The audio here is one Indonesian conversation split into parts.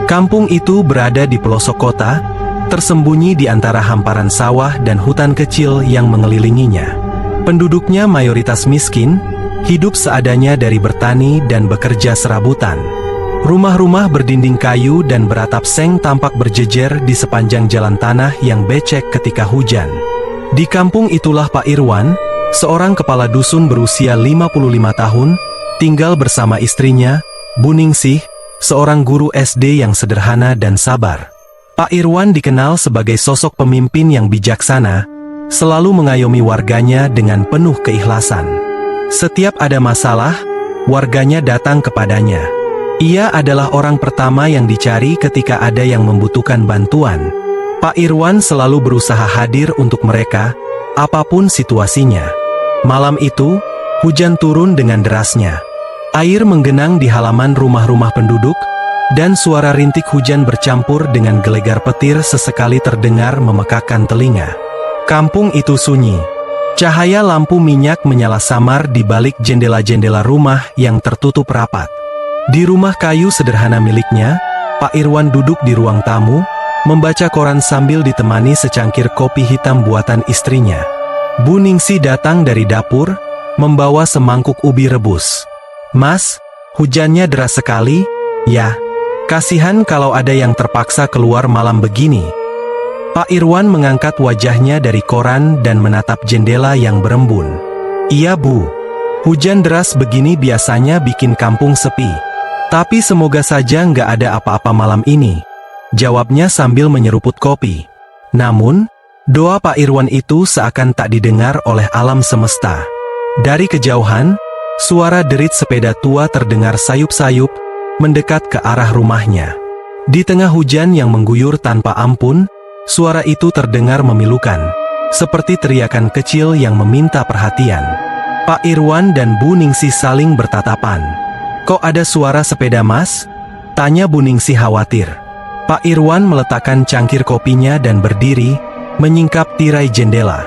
Kampung itu berada di pelosok kota, tersembunyi di antara hamparan sawah dan hutan kecil yang mengelilinginya. Penduduknya mayoritas miskin, hidup seadanya dari bertani dan bekerja serabutan. Rumah-rumah berdinding kayu dan beratap seng tampak berjejer di sepanjang jalan tanah yang becek ketika hujan. Di kampung itulah Pak Irwan, seorang kepala dusun berusia 55 tahun, tinggal bersama istrinya, Bu Ningsih, seorang guru SD yang sederhana dan sabar. Pak Irwan dikenal sebagai sosok pemimpin yang bijaksana, selalu mengayomi warganya dengan penuh keikhlasan. Setiap ada masalah, warganya datang kepadanya. Ia adalah orang pertama yang dicari ketika ada yang membutuhkan bantuan. Pak Irwan selalu berusaha hadir untuk mereka, apapun situasinya. Malam itu, hujan turun dengan derasnya. Air menggenang di halaman rumah-rumah penduduk, dan suara rintik hujan bercampur dengan gelegar petir sesekali terdengar memekakkan telinga. Kampung itu sunyi. Cahaya lampu minyak menyala samar di balik jendela-jendela rumah yang tertutup rapat. Di rumah kayu sederhana miliknya, Pak Irwan duduk di ruang tamu, membaca koran sambil ditemani secangkir kopi hitam buatan istrinya. Bu Ningsih datang dari dapur, membawa semangkuk ubi rebus. "Mas, hujannya deras sekali, ya. Kasihan kalau ada yang terpaksa keluar malam begini." Pak Irwan mengangkat wajahnya dari koran dan menatap jendela yang berembun. "Iya Bu, hujan deras begini biasanya bikin kampung sepi. Tapi semoga saja nggak ada apa-apa malam ini," jawabnya sambil menyeruput kopi. Namun, doa Pak Irwan itu seakan tak didengar oleh alam semesta. Dari kejauhan, suara derit sepeda tua terdengar sayup-sayup, mendekat ke arah rumahnya. Di tengah hujan yang mengguyur tanpa ampun, suara itu terdengar memilukan, seperti teriakan kecil yang meminta perhatian. Pak Irwan dan Bu Ningsih saling bertatapan. "Kok ada suara sepeda Mas?" tanya Bu Ningsih khawatir. Pak Irwan meletakkan cangkir kopinya dan berdiri, menyingkap tirai jendela.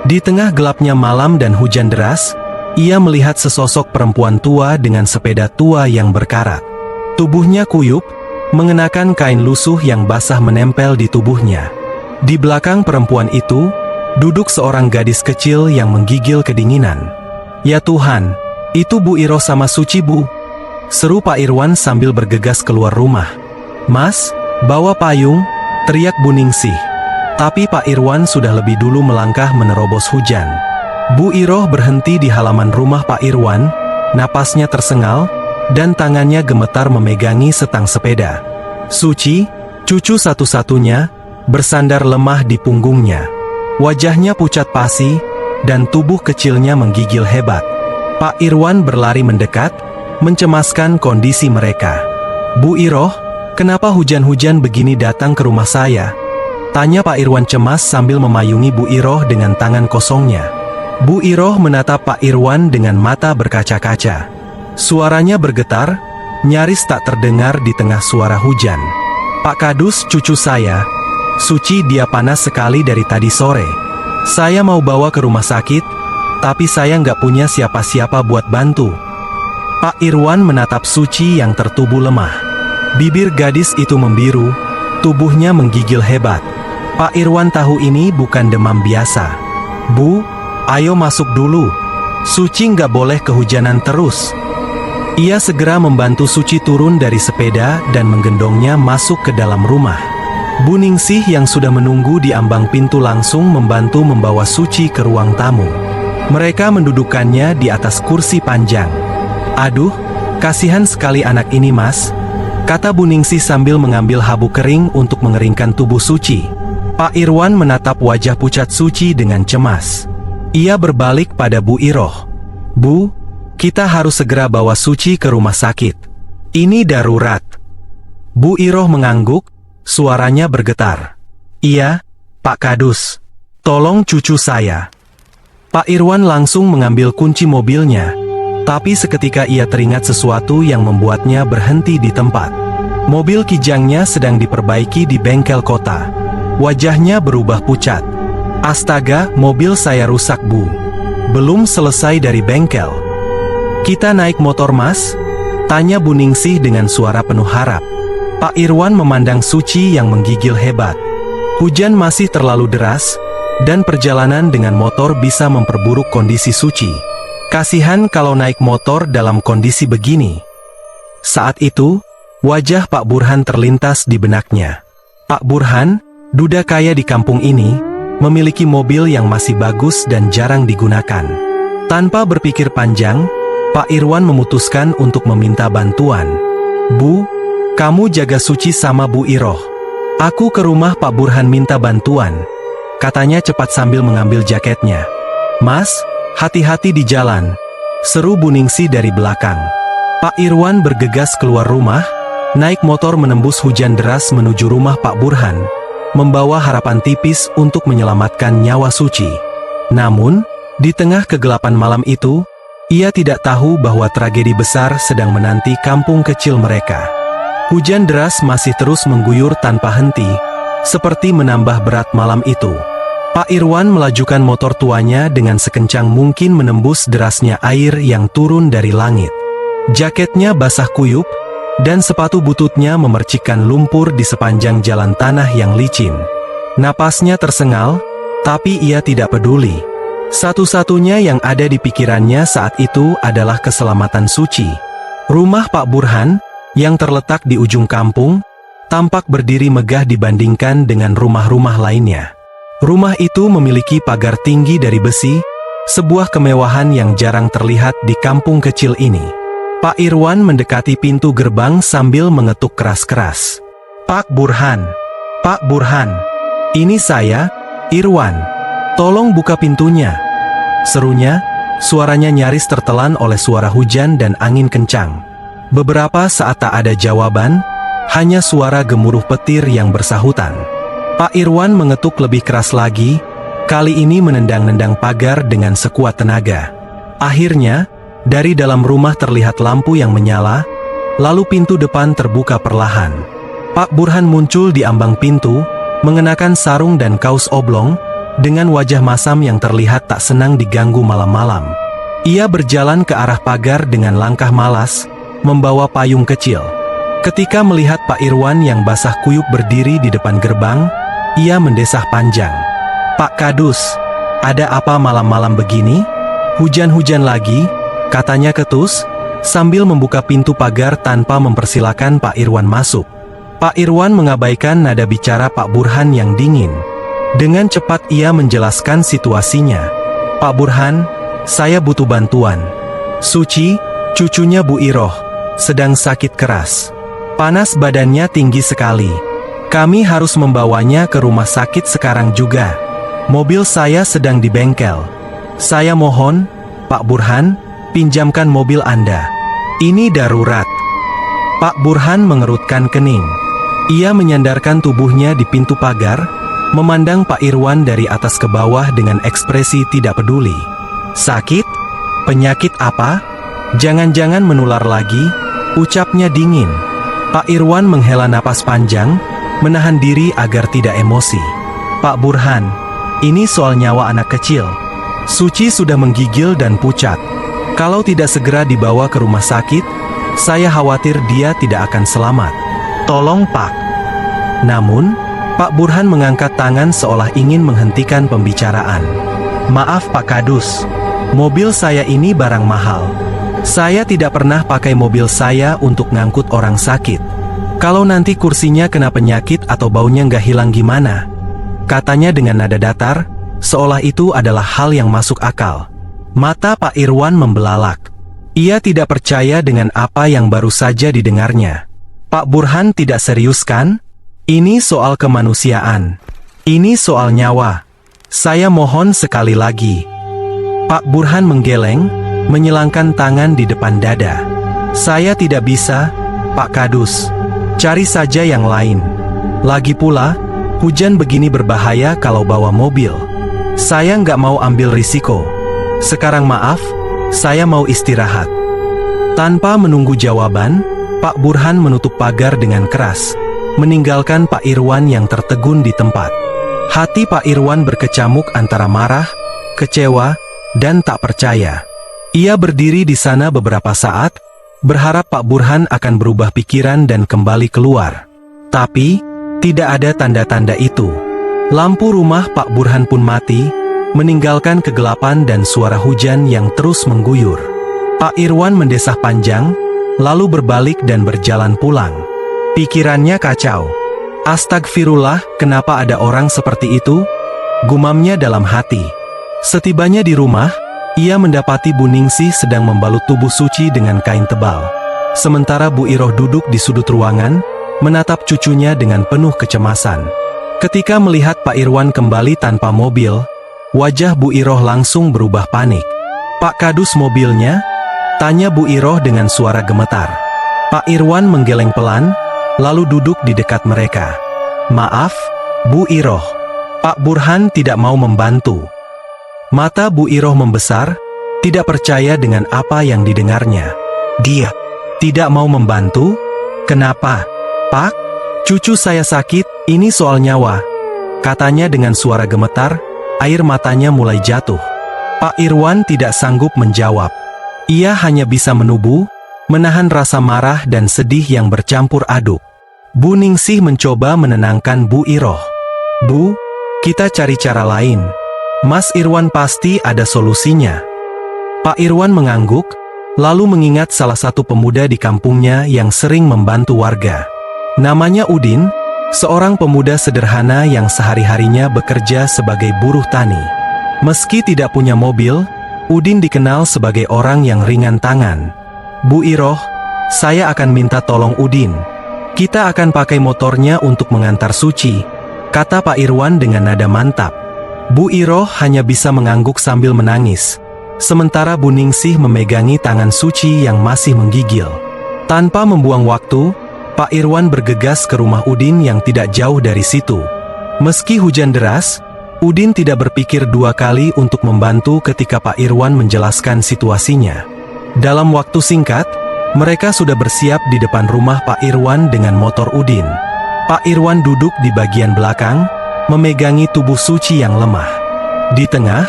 Di tengah gelapnya malam dan hujan deras, ia melihat sesosok perempuan tua dengan sepeda tua yang berkarat. Tubuhnya kuyup, mengenakan kain lusuh yang basah menempel di tubuhnya. Di belakang perempuan itu, duduk seorang gadis kecil yang menggigil kedinginan. "Ya Tuhan, itu Bu Iroh sama Suci Bu," seru Pak Irwan sambil bergegas keluar rumah. "Mas, bawa payung," teriak Bu Ningsih. Tapi Pak Irwan sudah lebih dulu melangkah menerobos hujan. Bu Iroh berhenti di halaman rumah Pak Irwan, napasnya tersengal, dan tangannya gemetar memegangi setang sepeda. Suci, cucu satu-satunya, bersandar lemah di punggungnya. Wajahnya pucat pasi, dan tubuh kecilnya menggigil hebat. Pak Irwan berlari mendekat, mencemaskan kondisi mereka. "Bu Iroh, kenapa hujan-hujan begini datang ke rumah saya?" tanya Pak Irwan cemas sambil memayungi Bu Iroh dengan tangan kosongnya. Bu Iroh menatap Pak Irwan dengan mata berkaca-kaca. Suaranya bergetar, nyaris tak terdengar di tengah suara hujan. "Pak Kadus, cucu saya, Suci, dia panas sekali dari tadi sore. Saya mau bawa ke rumah sakit, tapi saya nggak punya siapa-siapa buat bantu." Pak Irwan menatap Suci yang tertubuh lemah. Bibir gadis itu membiru, tubuhnya menggigil hebat. Pak Irwan tahu ini bukan demam biasa. "Bu, ayo masuk dulu. Suci nggak boleh kehujanan terus." Ia segera membantu Suci turun dari sepeda dan menggendongnya masuk ke dalam rumah. Bu Ningsih yang sudah menunggu di ambang pintu langsung membantu membawa Suci ke ruang tamu. Mereka mendudukkannya di atas kursi panjang. "Aduh, kasihan sekali anak ini Mas," kata Bu Ningsih sambil mengambil habuk kering untuk mengeringkan tubuh Suci. Pak Irwan menatap wajah pucat Suci dengan cemas. Ia berbalik pada Bu Iroh. "Bu, kita harus segera bawa Suci ke rumah sakit. Ini darurat." Bu Iroh mengangguk, suaranya bergetar. "Iya, Pak Kadus. Tolong cucu saya." Pak Irwan langsung mengambil kunci mobilnya, tapi seketika ia teringat sesuatu yang membuatnya berhenti di tempat. Mobil kijangnya sedang diperbaiki di bengkel kota. Wajahnya berubah pucat. "Astaga, mobil saya rusak Bu. Belum selesai dari bengkel." "Kita naik motor Mas?" tanya Bu Ningsih dengan suara penuh harap. Pak Irwan memandang Suci yang menggigil hebat. Hujan masih terlalu deras, dan perjalanan dengan motor bisa memperburuk kondisi Suci. Kasihan kalau naik motor dalam kondisi begini. Saat itu, wajah Pak Burhan terlintas di benaknya. Pak Burhan, duda kaya di kampung ini, memiliki mobil yang masih bagus dan jarang digunakan. Tanpa berpikir panjang, Pak Irwan memutuskan untuk meminta bantuan. Bu, kamu jaga Suci sama Bu Iroh. Aku ke rumah Pak Burhan minta bantuan, katanya cepat sambil mengambil jaketnya. Mas, hati-hati di jalan, seru Bu Ningsi dari belakang. Pak Irwan bergegas keluar rumah, naik motor menembus hujan deras menuju rumah Pak Burhan, membawa harapan tipis untuk menyelamatkan nyawa Suci. Namun, di tengah kegelapan malam itu, ia tidak tahu bahwa tragedi besar sedang menanti kampung kecil mereka. Hujan deras masih terus mengguyur tanpa henti, seperti menambah berat malam itu. Pak Irwan melajukan motor tuanya dengan sekencang mungkin menembus derasnya air yang turun dari langit. Jaketnya basah kuyup, dan sepatu bututnya memercikkan lumpur di sepanjang jalan tanah yang licin. Napasnya tersengal, tapi ia tidak peduli. Satu-satunya yang ada di pikirannya saat itu adalah keselamatan Suci. Rumah Pak Burhan, yang terletak di ujung kampung, tampak berdiri megah dibandingkan dengan rumah-rumah lainnya. Rumah itu memiliki pagar tinggi dari besi, sebuah kemewahan yang jarang terlihat di kampung kecil ini. Pak Irwan mendekati pintu gerbang sambil mengetuk keras-keras. Pak Burhan, Pak Burhan, ini saya, Irwan. Tolong buka pintunya. Serunya, suaranya nyaris tertelan oleh suara hujan dan angin kencang. Beberapa saat tak ada jawaban, hanya suara gemuruh petir yang bersahutan. Pak Irwan mengetuk lebih keras lagi, kali ini menendang-nendang pagar dengan sekuat tenaga. Akhirnya, dari dalam rumah terlihat lampu yang menyala, lalu pintu depan terbuka perlahan. Pak Burhan muncul di ambang pintu, mengenakan sarung dan kaos oblong, dengan wajah masam yang terlihat tak senang diganggu malam-malam. Ia berjalan ke arah pagar dengan langkah malas, membawa payung kecil. Ketika melihat Pak Irwan yang basah kuyup berdiri di depan gerbang, ia mendesah panjang. Pak Kadus, ada apa malam-malam begini? Hujan-hujan lagi, katanya ketus, sambil membuka pintu pagar tanpa mempersilakan Pak Irwan masuk. Pak Irwan mengabaikan nada bicara Pak Burhan yang dingin. Dengan cepat ia menjelaskan situasinya. Pak Burhan, saya butuh bantuan. Suci, cucunya Bu Iroh, sedang sakit keras. Panas badannya tinggi sekali. Kami harus membawanya ke rumah sakit sekarang juga. Mobil saya sedang di bengkel. Saya mohon, Pak Burhan, pinjamkan mobil Anda. Ini darurat. Pak Burhan mengerutkan kening. Ia menyandarkan tubuhnya di pintu pagar, memandang Pak Irwan dari atas ke bawah dengan ekspresi tidak peduli. Sakit? Penyakit apa? Jangan-jangan menular lagi? Ucapnya dingin. Pak Irwan menghela napas panjang, menahan diri agar tidak emosi. Pak Burhan, ini soal nyawa anak kecil. Suci sudah menggigil dan pucat. Kalau tidak segera dibawa ke rumah sakit, saya khawatir dia tidak akan selamat. Tolong Pak. Namun, Pak Burhan mengangkat tangan seolah ingin menghentikan pembicaraan. Maaf Pak Kadus, mobil saya ini barang mahal. Saya tidak pernah pakai mobil saya untuk ngangkut orang sakit. Kalau nanti kursinya kena penyakit atau baunya nggak hilang gimana? Katanya dengan nada datar, seolah itu adalah hal yang masuk akal. Mata Pak Irwan membelalak. Ia tidak percaya dengan apa yang baru saja didengarnya. Pak Burhan tidak serius kan? Ini soal kemanusiaan. Ini soal nyawa. Saya mohon sekali lagi. Pak Burhan menggeleng, menyilangkan tangan di depan dada. Saya tidak bisa, Pak Kadus. Cari saja yang lain. Lagi pula, hujan begini berbahaya kalau bawa mobil. Saya nggak mau ambil risiko. Sekarang maaf, saya mau istirahat. Tanpa menunggu jawaban, Pak Burhan menutup pagar dengan keras, meninggalkan Pak Irwan yang tertegun di tempat. Hati Pak Irwan berkecamuk antara marah, kecewa, dan tak percaya. Ia berdiri di sana beberapa saat, berharap Pak Burhan akan berubah pikiran dan kembali keluar. Tapi, tidak ada tanda-tanda itu. Lampu rumah Pak Burhan pun mati, meninggalkan kegelapan dan suara hujan yang terus mengguyur. Pak Irwan mendesah panjang, lalu berbalik dan berjalan pulang. Pikirannya kacau. Astagfirullah, kenapa ada orang seperti itu? Gumamnya dalam hati. Setibanya di rumah, ia mendapati Bu Ningsih sedang membalut tubuh Suci dengan kain tebal. Sementara Bu Iroh duduk di sudut ruangan, menatap cucunya dengan penuh kecemasan. Ketika melihat Pak Irwan kembali tanpa mobil, wajah Bu Iroh langsung berubah panik. "Pak Kadus mobilnya?" tanya Bu Iroh dengan suara gemetar. Pak Irwan menggeleng pelan, lalu duduk di dekat mereka. "Maaf, Bu Iroh, Pak Burhan tidak mau membantu." Mata Bu Iroh membesar, tidak percaya dengan apa yang didengarnya. "Dia tidak mau membantu? Kenapa, Pak? Cucu saya sakit, ini soal nyawa," katanya dengan suara gemetar, air matanya mulai jatuh. Pak Irwan tidak sanggup menjawab. Ia hanya bisa menubuh, menahan rasa marah dan sedih yang bercampur aduk. Bu Ningsih mencoba menenangkan Bu Iroh. "Bu, kita cari cara lain. Mas Irwan pasti ada solusinya." Pak Irwan mengangguk, lalu mengingat salah satu pemuda di kampungnya yang sering membantu warga. Namanya Udin, seorang pemuda sederhana yang sehari-harinya bekerja sebagai buruh tani. Meski tidak punya mobil, Udin dikenal sebagai orang yang ringan tangan. "Bu Iroh, saya akan minta tolong Udin. Kita akan pakai motornya untuk mengantar Suci," kata Pak Irwan dengan nada mantap. Bu Iroh hanya bisa mengangguk sambil menangis, sementara Bu Ningsih memegangi tangan Suci yang masih menggigil. Tanpa membuang waktu, Pak Irwan bergegas ke rumah Udin yang tidak jauh dari situ. Meski hujan deras, Udin tidak berpikir dua kali untuk membantu ketika Pak Irwan menjelaskan situasinya. Dalam waktu singkat, mereka sudah bersiap di depan rumah Pak Irwan dengan motor Udin. Pak Irwan duduk di bagian belakang, memegangi tubuh Suci yang lemah. Di tengah,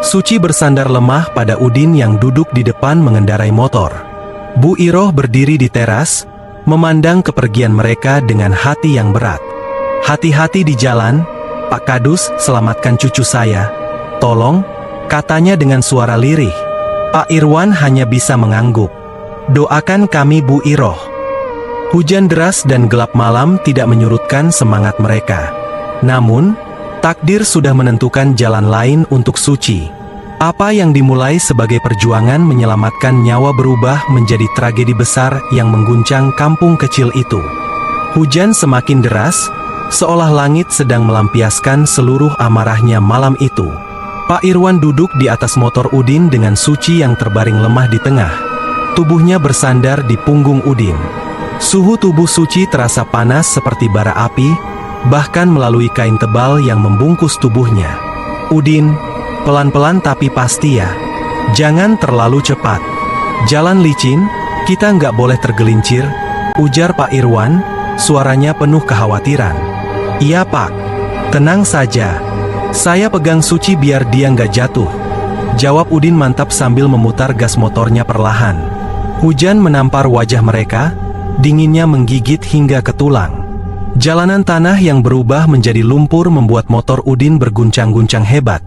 Suci bersandar lemah pada Udin yang duduk di depan mengendarai motor. Bu Iroh berdiri di teras, memandang kepergian mereka dengan hati yang berat. "Hati-hati di jalan, Pak Kadus, selamatkan cucu saya. Tolong," katanya dengan suara lirih. Pak Irwan hanya bisa mengangguk. "Doakan kami, Bu Iroh." Hujan deras dan gelap malam tidak menyurutkan semangat mereka. Namun, takdir sudah menentukan jalan lain untuk Suci. Apa yang dimulai sebagai perjuangan menyelamatkan nyawa berubah menjadi tragedi besar yang mengguncang kampung kecil itu. Hujan semakin deras, seolah langit sedang melampiaskan seluruh amarahnya malam itu. Pak Irwan duduk di atas motor Udin dengan Suci yang terbaring lemah di tengah. Tubuhnya bersandar di punggung Udin. Suhu tubuh Suci terasa panas seperti bara api, bahkan melalui kain tebal yang membungkus tubuhnya. "Udin, pelan-pelan tapi pasti ya. Jangan terlalu cepat. Jalan licin, kita nggak boleh tergelincir," ujar Pak Irwan, suaranya penuh kekhawatiran. "Iya Pak, tenang saja. Saya pegang Suci biar dia nggak jatuh," jawab Udin mantap sambil memutar gas motornya perlahan. Hujan menampar wajah mereka, dinginnya menggigit hingga ke tulang. Jalanan tanah yang berubah menjadi lumpur membuat motor Udin berguncang-guncang hebat.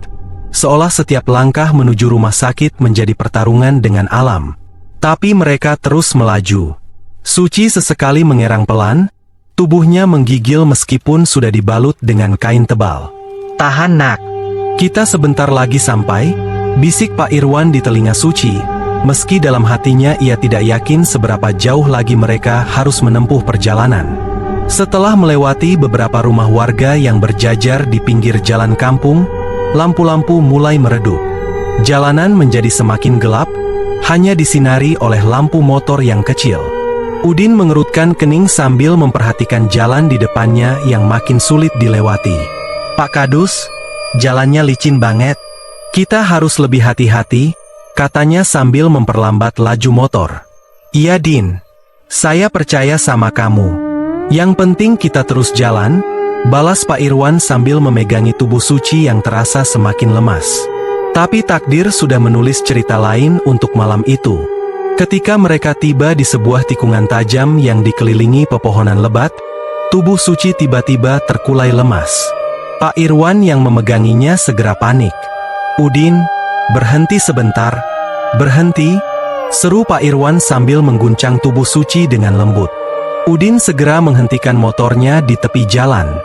Seolah setiap langkah menuju rumah sakit menjadi pertarungan dengan alam. Tapi mereka terus melaju. Suci sesekali mengerang pelan, tubuhnya menggigil meskipun sudah dibalut dengan kain tebal. "Tahan nak, kita sebentar lagi sampai," bisik Pak Irwan di telinga Suci, meski dalam hatinya ia tidak yakin seberapa jauh lagi mereka harus menempuh perjalanan. Setelah melewati beberapa rumah warga yang berjajar di pinggir jalan kampung, lampu-lampu mulai meredup. Jalanan menjadi semakin gelap, hanya disinari oleh lampu motor yang kecil. Udin mengerutkan kening sambil memperhatikan jalan di depannya yang makin sulit dilewati. "Pak Kadus, jalannya licin banget. Kita harus lebih hati-hati," katanya sambil memperlambat laju motor. "Iya Din, saya percaya sama kamu. Yang penting kita terus jalan," balas Pak Irwan sambil memegangi tubuh Suci yang terasa semakin lemas. Tapi takdir sudah menulis cerita lain untuk malam itu. Ketika mereka tiba di sebuah tikungan tajam yang dikelilingi pepohonan lebat, tubuh Suci tiba-tiba terkulai lemas. Pak Irwan yang memeganginya segera panik. "Udin, berhenti sebentar, berhenti," seru Pak Irwan sambil mengguncang tubuh Suci dengan lembut. Udin segera menghentikan motornya di tepi jalan.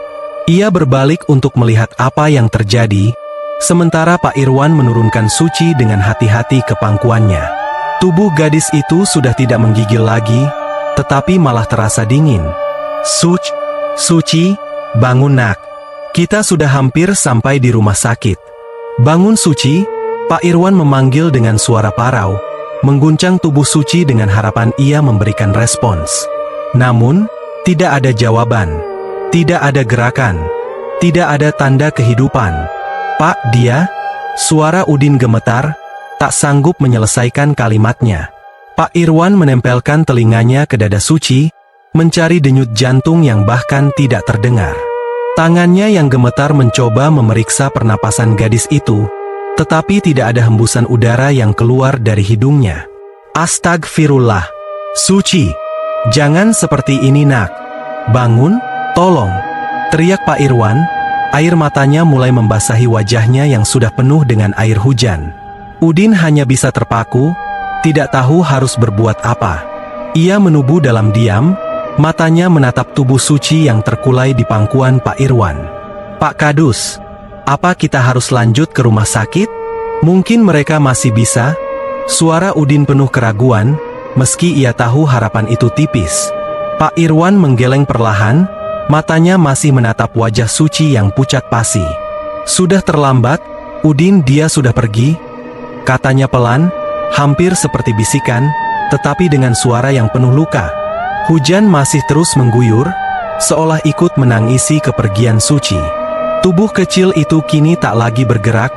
Ia berbalik untuk melihat apa yang terjadi, sementara Pak Irwan menurunkan Suci dengan hati-hati ke pangkuannya. Tubuh gadis itu sudah tidak menggigil lagi, tetapi malah terasa dingin. Suci, bangun nak. Kita sudah hampir sampai di rumah sakit. Bangun Suci, Pak Irwan memanggil dengan suara parau, mengguncang tubuh Suci dengan harapan ia memberikan respons. Namun, tidak ada jawaban, tidak ada gerakan, tidak ada tanda kehidupan. "Pak, dia..." Suara Udin gemetar, tak sanggup menyelesaikan kalimatnya. Pak Irwan menempelkan telinganya ke dada Suci, mencari denyut jantung yang bahkan tidak terdengar. Tangannya yang gemetar mencoba memeriksa pernapasan gadis itu, tetapi tidak ada hembusan udara yang keluar dari hidungnya. "Astagfirullah. Suci, jangan seperti ini nak. Bangun, tolong," teriak Pak Irwan. Air matanya mulai membasahi wajahnya yang sudah penuh dengan air hujan. Udin hanya bisa terpaku, tidak tahu harus berbuat apa. Ia menubuh dalam diam, matanya menatap tubuh Suci yang terkulai di pangkuan Pak Irwan. "Pak Kadus, apa kita harus lanjut ke rumah sakit? Mungkin mereka masih bisa?" Suara Udin penuh keraguan, meski ia tahu harapan itu tipis. Pak Irwan menggeleng perlahan, matanya masih menatap wajah Suci yang pucat pasi. "Sudah terlambat, Udin, dia sudah pergi," katanya pelan, hampir seperti bisikan, tetapi dengan suara yang penuh luka. Hujan masih terus mengguyur, seolah ikut menangisi kepergian Suci. Tubuh kecil itu kini tak lagi bergerak,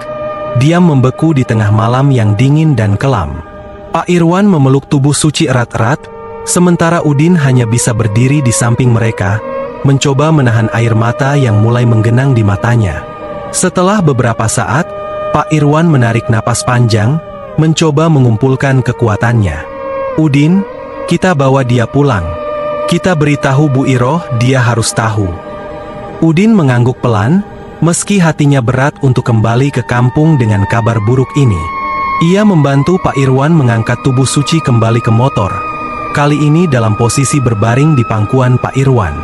diam membeku di tengah malam yang dingin dan kelam. Pak Irwan memeluk tubuh Suci erat-erat, sementara Udin hanya bisa berdiri di samping mereka, mencoba menahan air mata yang mulai menggenang di matanya. Setelah beberapa saat, Pak Irwan menarik napas panjang, mencoba mengumpulkan kekuatannya. "Udin, kita bawa dia pulang. Kita beritahu Bu Iroh, dia harus tahu." Udin mengangguk pelan, meski hatinya berat untuk kembali ke kampung dengan kabar buruk ini. Ia membantu Pak Irwan mengangkat tubuh Suci kembali ke motor. Kali ini dalam posisi berbaring di pangkuan Pak Irwan.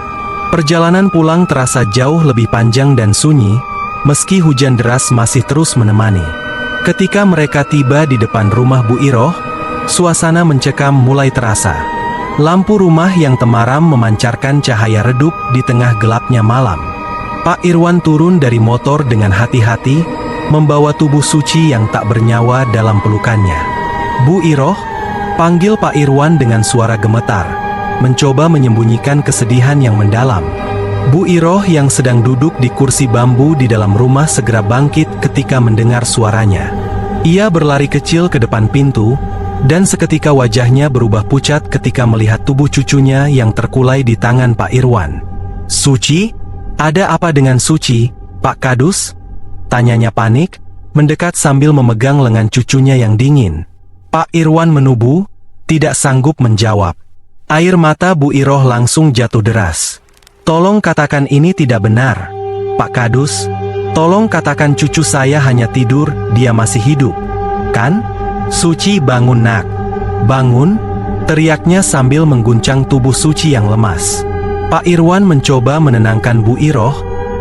Perjalanan pulang terasa jauh lebih panjang dan sunyi, meski hujan deras masih terus menemani. Ketika mereka tiba di depan rumah Bu Iroh, suasana mencekam mulai terasa. Lampu rumah yang temaram memancarkan cahaya redup di tengah gelapnya malam. Pak Irwan turun dari motor dengan hati-hati, membawa tubuh Suci yang tak bernyawa dalam pelukannya. "Bu Iroh," panggil Pak Irwan dengan suara gemetar, mencoba menyembunyikan kesedihan yang mendalam. Bu Iroh yang sedang duduk di kursi bambu di dalam rumah segera bangkit ketika mendengar suaranya. Ia berlari kecil ke depan pintu, dan seketika wajahnya berubah pucat ketika melihat tubuh cucunya yang terkulai di tangan Pak Irwan. "Suci? Ada apa dengan Suci, Pak Kadus?" tanyanya panik, mendekat sambil memegang lengan cucunya yang dingin. Pak Irwan menubuh, tidak sanggup menjawab. Air mata Bu Iroh langsung jatuh deras. "Tolong katakan ini tidak benar, Pak Kadus. Tolong katakan cucu saya hanya tidur, dia masih hidup, kan? Suci, bangun nak. Bangun," teriaknya sambil mengguncang tubuh Suci yang lemas. Pak Irwan mencoba menenangkan Bu Iroh,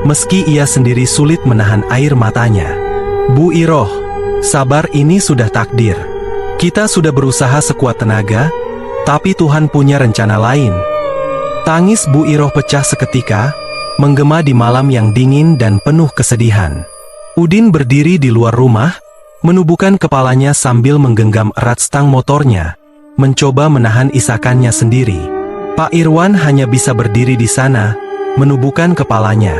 meski ia sendiri sulit menahan air matanya. "Bu Iroh, sabar, ini sudah takdir. Kita sudah berusaha sekuat tenaga, tapi Tuhan punya rencana lain." Tangis Bu Iroh pecah seketika, menggema di malam yang dingin dan penuh kesedihan. Udin berdiri di luar rumah, menubuhkan kepalanya sambil menggenggam erat stang motornya, mencoba menahan isakannya sendiri. Pak Irwan hanya bisa berdiri di sana, menubuhkan kepalanya.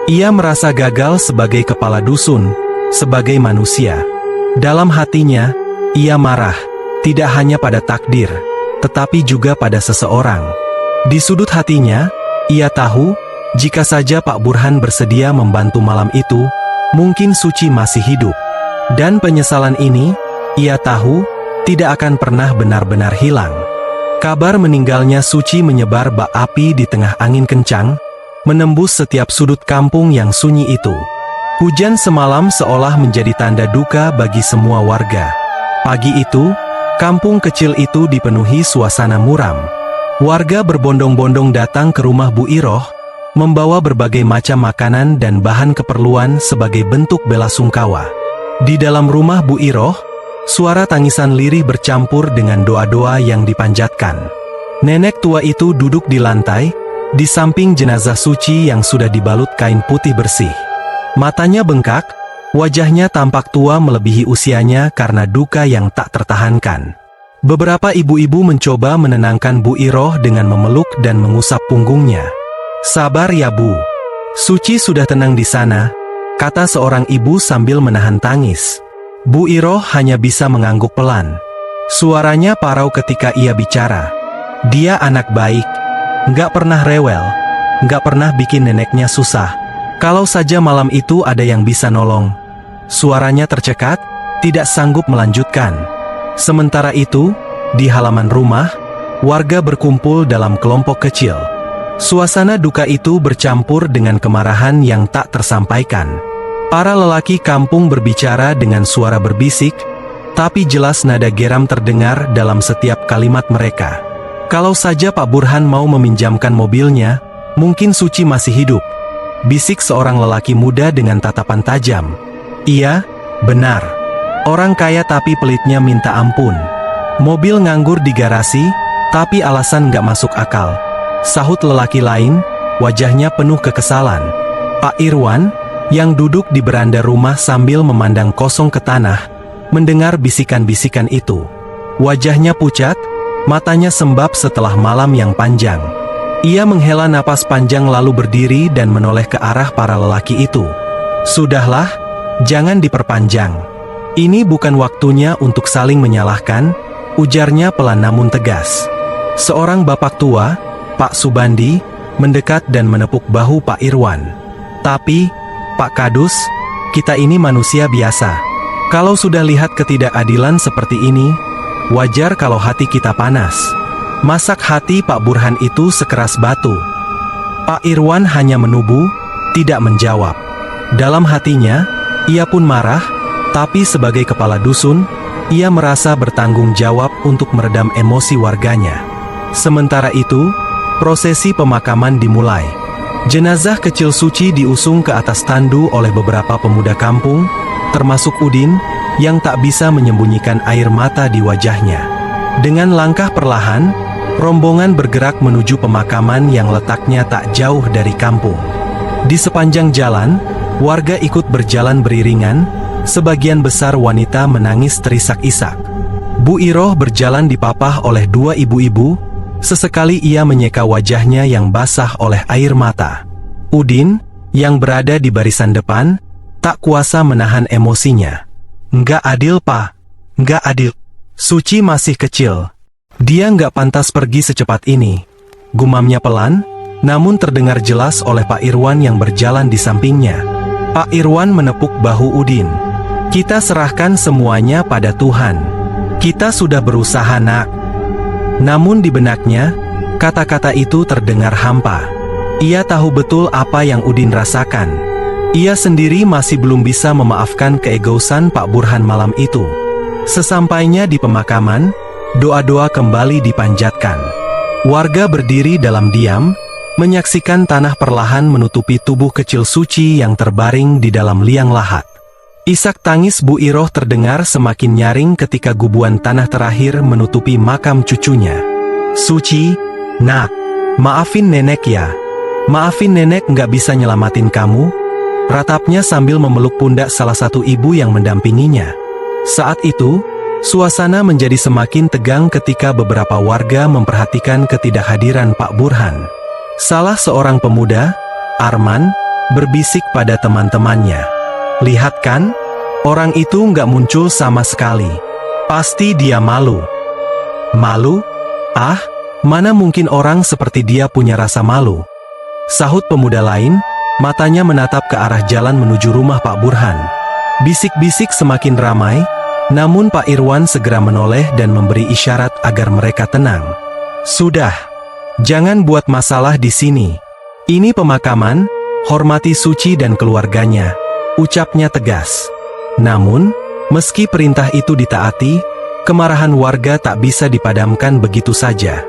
Ia merasa gagal sebagai kepala dusun, sebagai manusia. Dalam hatinya, ia marah, tidak hanya pada takdir, tetapi juga pada seseorang. Di sudut hatinya, ia tahu, jika saja Pak Burhan bersedia membantu malam itu, mungkin Suci masih hidup. Dan penyesalan ini, ia tahu, tidak akan pernah benar-benar hilang. Kabar meninggalnya Suci menyebar bak api di tengah angin kencang, menembus setiap sudut kampung yang sunyi itu. Hujan semalam seolah menjadi tanda duka bagi semua warga. Pagi itu, kampung kecil itu dipenuhi suasana muram. Warga berbondong-bondong datang ke rumah Bu Iroh, membawa berbagai macam makanan dan bahan keperluan sebagai bentuk bela sungkawa. Di dalam rumah Bu Iroh, suara tangisan lirih bercampur dengan doa-doa yang dipanjatkan. Nenek tua itu duduk di lantai, di samping jenazah Suci yang sudah dibalut kain putih bersih. Matanya bengkak, wajahnya tampak tua melebihi usianya karena duka yang tak tertahankan. Beberapa ibu-ibu mencoba menenangkan Bu Iroh dengan memeluk dan mengusap punggungnya. "Sabar ya Bu. Suci sudah tenang di sana," kata seorang ibu sambil menahan tangis. Bu Iroh hanya bisa mengangguk pelan. Suaranya parau ketika ia bicara. Dia anak baik, nggak pernah rewel, nggak pernah bikin neneknya susah. Kalau saja malam itu ada yang bisa nolong. Suaranya tercekat, tidak sanggup melanjutkan. Sementara itu, di halaman rumah, warga berkumpul dalam kelompok kecil. Suasana duka itu bercampur dengan kemarahan yang tak tersampaikan. Para lelaki kampung berbicara dengan suara berbisik, tapi jelas nada geram terdengar dalam setiap kalimat mereka. "Kalau saja Pak Burhan mau meminjamkan mobilnya, mungkin Suci masih hidup," bisik seorang lelaki muda dengan tatapan tajam. "Iya, benar. Orang kaya tapi pelitnya minta ampun. Mobil nganggur di garasi, tapi alasan nggak masuk akal," sahut lelaki lain, wajahnya penuh kekesalan. Pak Irwan, yang duduk di beranda rumah sambil memandang kosong ke tanah, mendengar bisikan-bisikan itu. Wajahnya pucat, matanya sembab setelah malam yang panjang. Ia menghela napas panjang lalu berdiri dan menoleh ke arah para lelaki itu. "Sudahlah, jangan diperpanjang. Ini bukan waktunya untuk saling menyalahkan," ujarnya pelan namun tegas. Seorang bapak tua, Pak Subandi, mendekat dan menepuk bahu Pak Irwan. "Tapi, Pak Kadus, kita ini manusia biasa. Kalau sudah lihat ketidakadilan seperti ini, wajar kalau hati kita panas." Masak hati Pak Burhan itu sekeras batu. Pak Irwan hanya menubuh, tidak menjawab. Dalam hatinya, ia pun marah, tapi sebagai kepala dusun, ia merasa bertanggung jawab untuk meredam emosi warganya. Sementara itu, prosesi pemakaman dimulai. Jenazah kecil Suci diusung ke atas tandu oleh beberapa pemuda kampung, termasuk Udin, yang tak bisa menyembunyikan air mata di wajahnya. Dengan langkah perlahan, rombongan bergerak menuju pemakaman yang letaknya tak jauh dari kampung. Di sepanjang jalan, warga ikut berjalan beriringan, sebagian besar wanita menangis terisak-isak. Bu Iroh berjalan dipapah oleh dua ibu-ibu, sesekali ia menyeka wajahnya yang basah oleh air mata. Udin, yang berada di barisan depan, tak kuasa menahan emosinya. "Nggak adil, Pak. Nggak adil. Suci masih kecil. Dia nggak pantas pergi secepat ini," gumamnya pelan, namun terdengar jelas oleh Pak Irwan yang berjalan di sampingnya. Pak Irwan menepuk bahu Udin. "Kita serahkan semuanya pada Tuhan. Kita sudah berusaha, Nak." Namun di benaknya, kata-kata itu terdengar hampa. Ia tahu betul apa yang Udin rasakan. Ia sendiri masih belum bisa memaafkan keegoisan Pak Burhan malam itu. Sesampainya di pemakaman, doa-doa kembali dipanjatkan. Warga berdiri dalam diam, menyaksikan tanah perlahan menutupi tubuh kecil Suci yang terbaring di dalam liang lahat. Isak tangis Bu Iroh terdengar semakin nyaring ketika gubuan tanah terakhir menutupi makam cucunya. "Suci, Nak, maafin nenek ya. Maafin nenek nggak bisa nyelamatin kamu," ratapnya sambil memeluk pundak salah satu ibu yang mendampinginya. Saat itu, suasana menjadi semakin tegang ketika beberapa warga memperhatikan ketidakhadiran Pak Burhan. Salah seorang pemuda, Arman, berbisik pada teman-temannya. "Lihat kan, orang itu nggak muncul sama sekali. Pasti dia malu." "Malu? Ah, mana mungkin orang seperti dia punya rasa malu," sahut pemuda lain, matanya menatap ke arah jalan menuju rumah Pak Burhan. Bisik-bisik semakin ramai, namun Pak Irwan segera menoleh dan memberi isyarat agar mereka tenang. "Sudah, jangan buat masalah di sini. "Ini pemakaman, hormati Suci dan keluarganya," ucapnya tegas. Namun, meski perintah itu ditaati, kemarahan warga tak bisa dipadamkan begitu saja.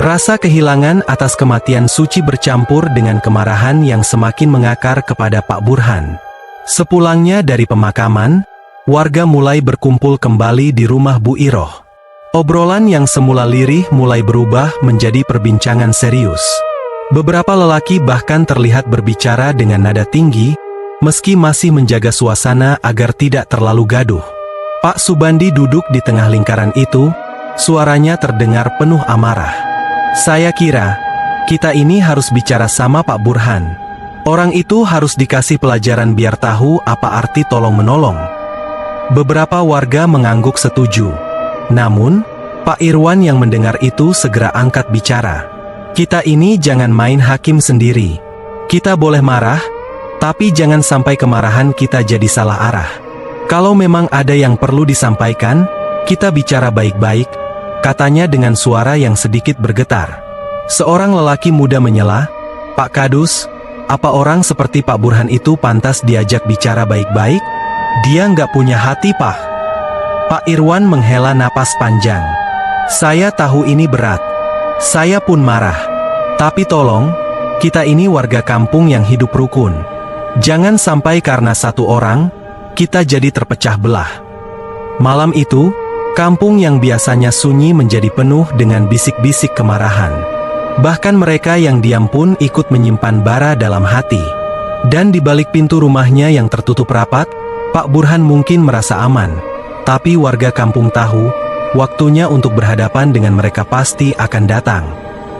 Rasa kehilangan atas kematian Suci bercampur dengan kemarahan yang semakin mengakar kepada Pak Burhan. Sepulangnya dari pemakaman, warga mulai berkumpul kembali di rumah Bu Iroh. Obrolan yang semula lirih mulai berubah menjadi perbincangan serius. Beberapa lelaki bahkan terlihat berbicara dengan nada tinggi, meski masih menjaga suasana agar tidak terlalu gaduh. Pak Subandi duduk di tengah lingkaran itu, suaranya terdengar penuh amarah. "Saya kira, kita ini harus bicara sama Pak Burhan. Orang itu harus dikasih pelajaran biar tahu apa arti tolong-menolong." Beberapa warga mengangguk setuju. Namun, Pak Irwan yang mendengar itu segera angkat bicara. "Kita ini jangan main hakim sendiri. Kita boleh marah, tapi jangan sampai kemarahan kita jadi salah arah. Kalau memang ada yang perlu disampaikan, kita bicara baik-baik," katanya dengan suara yang sedikit bergetar. Seorang lelaki muda menyela, "Pak Kadus, apa orang seperti Pak Burhan itu pantas diajak bicara baik-baik? Dia nggak punya hati, Pak." Pak Irwan menghela napas panjang. "Saya tahu ini berat. Saya pun marah. Tapi tolong, kita ini warga kampung yang hidup rukun. Jangan sampai karena satu orang, kita jadi terpecah belah." Malam itu, kampung yang biasanya sunyi menjadi penuh dengan bisik-bisik kemarahan. Bahkan mereka yang diam pun ikut menyimpan bara dalam hati. Dan di balik pintu rumahnya yang tertutup rapat, Pak Burhan mungkin merasa aman. Tapi warga kampung tahu, waktunya untuk berhadapan dengan mereka pasti akan datang.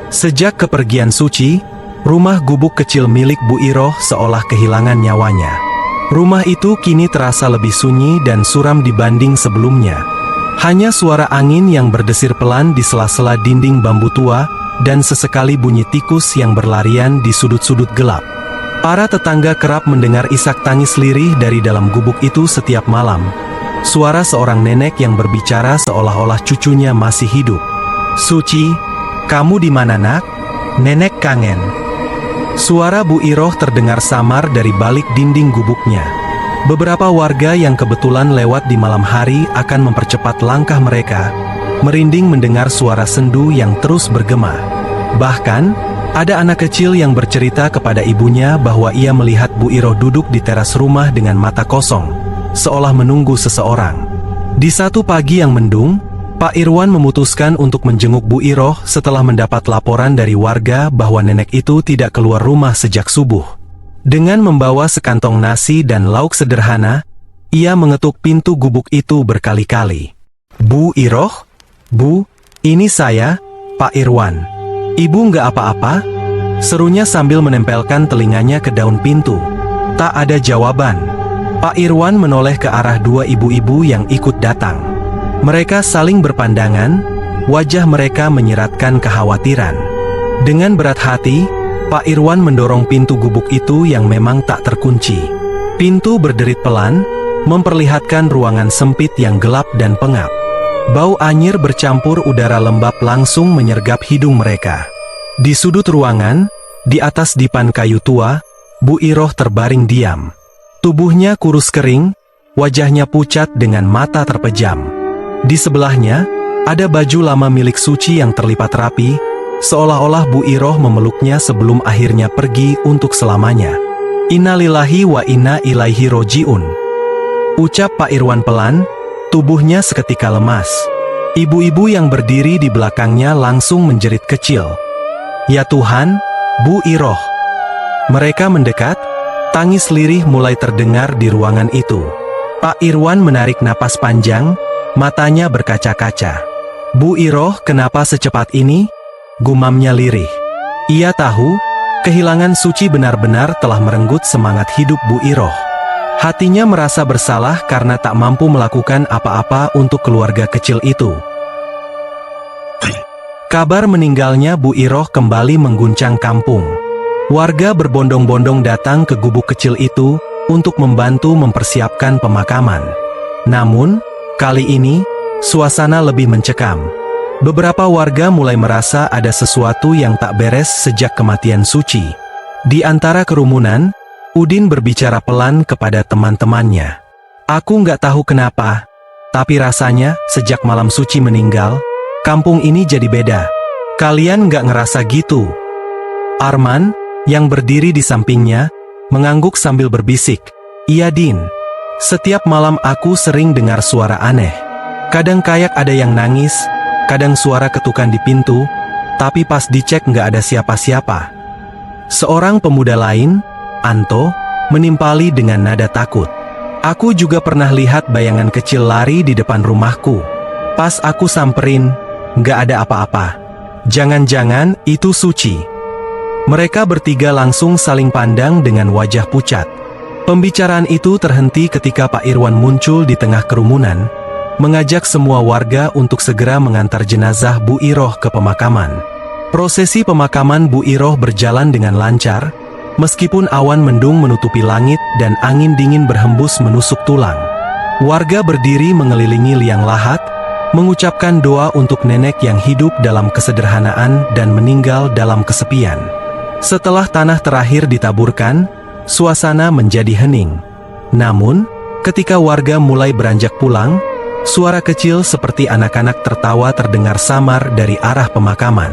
Sejak kepergian Suci, rumah gubuk kecil milik Bu Iroh seolah kehilangan nyawanya. Rumah itu kini terasa lebih sunyi dan suram dibanding sebelumnya. Hanya suara angin yang berdesir pelan di sela-sela dinding bambu tua, dan sesekali bunyi tikus yang berlarian di sudut-sudut gelap. Para tetangga kerap mendengar isak tangis lirih dari dalam gubuk itu setiap malam. Suara seorang nenek yang berbicara seolah-olah cucunya masih hidup. "Suci, kamu di mana, Nak? Nenek kangen." Suara Bu Iroh terdengar samar dari balik dinding gubuknya. Beberapa warga yang kebetulan lewat di malam hari akan mempercepat langkah mereka, merinding mendengar suara sendu yang terus bergema. Bahkan, ada anak kecil yang bercerita kepada ibunya bahwa ia melihat Bu Iroh duduk di teras rumah dengan mata kosong, seolah menunggu seseorang. Di satu pagi yang mendung, Pak Irwan memutuskan untuk menjenguk Bu Iroh setelah mendapat laporan dari warga bahwa nenek itu tidak keluar rumah sejak subuh. Dengan membawa sekantong nasi dan lauk sederhana, ia mengetuk pintu gubuk itu berkali-kali. "Bu Iroh? Bu, ini saya, Pak Irwan. Ibu nggak apa-apa?" serunya sambil menempelkan telinganya ke daun pintu. Tak ada jawaban. Pak Irwan menoleh ke arah dua ibu-ibu yang ikut datang. Mereka saling berpandangan, wajah mereka menyiratkan kekhawatiran. Dengan berat hati, Pak Irwan mendorong pintu gubuk itu yang memang tak terkunci. Pintu berderit pelan, memperlihatkan ruangan sempit yang gelap dan pengap. Bau anyir bercampur udara lembab langsung menyergap hidung mereka. Di sudut ruangan, di atas dipan kayu tua, Bu Iroh terbaring diam. Tubuhnya kurus kering, wajahnya pucat dengan mata terpejam. Di sebelahnya, ada baju lama milik Suci yang terlipat rapi, seolah-olah Bu Iroh memeluknya sebelum akhirnya pergi untuk selamanya. "Innalillahi wa inna ilaihi roji'un," ucap Pak Irwan pelan, tubuhnya seketika lemas. Ibu-ibu yang berdiri di belakangnya langsung menjerit kecil. "Ya Tuhan, Bu Iroh!" Mereka mendekat, tangis lirih mulai terdengar di ruangan itu. Pak Irwan menarik napas panjang, matanya berkaca-kaca. "Bu Iroh, kenapa secepat ini?" gumamnya lirih. Ia tahu, kehilangan Suci benar-benar telah merenggut semangat hidup Bu Iroh. Hatinya merasa bersalah karena tak mampu melakukan apa-apa untuk keluarga kecil itu. Kabar meninggalnya Bu Iroh kembali mengguncang kampung. Warga berbondong-bondong datang ke gubuk kecil itu untuk membantu mempersiapkan pemakaman. Namun, kali ini, suasana lebih mencekam. Beberapa warga mulai merasa ada sesuatu yang tak beres sejak kematian Suci. Di antara kerumunan, Udin berbicara pelan kepada teman-temannya. Aku nggak tahu kenapa, tapi rasanya sejak malam suci meninggal, kampung ini jadi beda. Kalian nggak ngerasa gitu? Arman, yang berdiri di sampingnya, mengangguk sambil berbisik. Iya Din, setiap malam aku sering dengar suara aneh. Kadang kayak ada yang nangis, kadang suara ketukan di pintu, tapi pas dicek nggak ada siapa-siapa. Seorang pemuda lain, Anto, menimpali dengan nada takut. Aku juga pernah lihat bayangan kecil lari di depan rumahku. Pas aku samperin, nggak ada apa-apa. Jangan-jangan itu Suci. Mereka bertiga langsung saling pandang dengan wajah pucat. Pembicaraan itu terhenti ketika Pak Irwan muncul di tengah kerumunan, mengajak semua warga untuk segera mengantar jenazah Bu Iroh ke pemakaman. Prosesi pemakaman Bu Iroh berjalan dengan lancar, meskipun awan mendung menutupi langit dan angin dingin berhembus menusuk tulang. Warga berdiri mengelilingi liang lahat, mengucapkan doa untuk nenek yang hidup dalam kesederhanaan dan meninggal dalam kesepian. Setelah tanah terakhir ditaburkan, suasana menjadi hening. Namun, ketika warga mulai beranjak pulang, suara kecil seperti anak-anak tertawa terdengar samar dari arah pemakaman.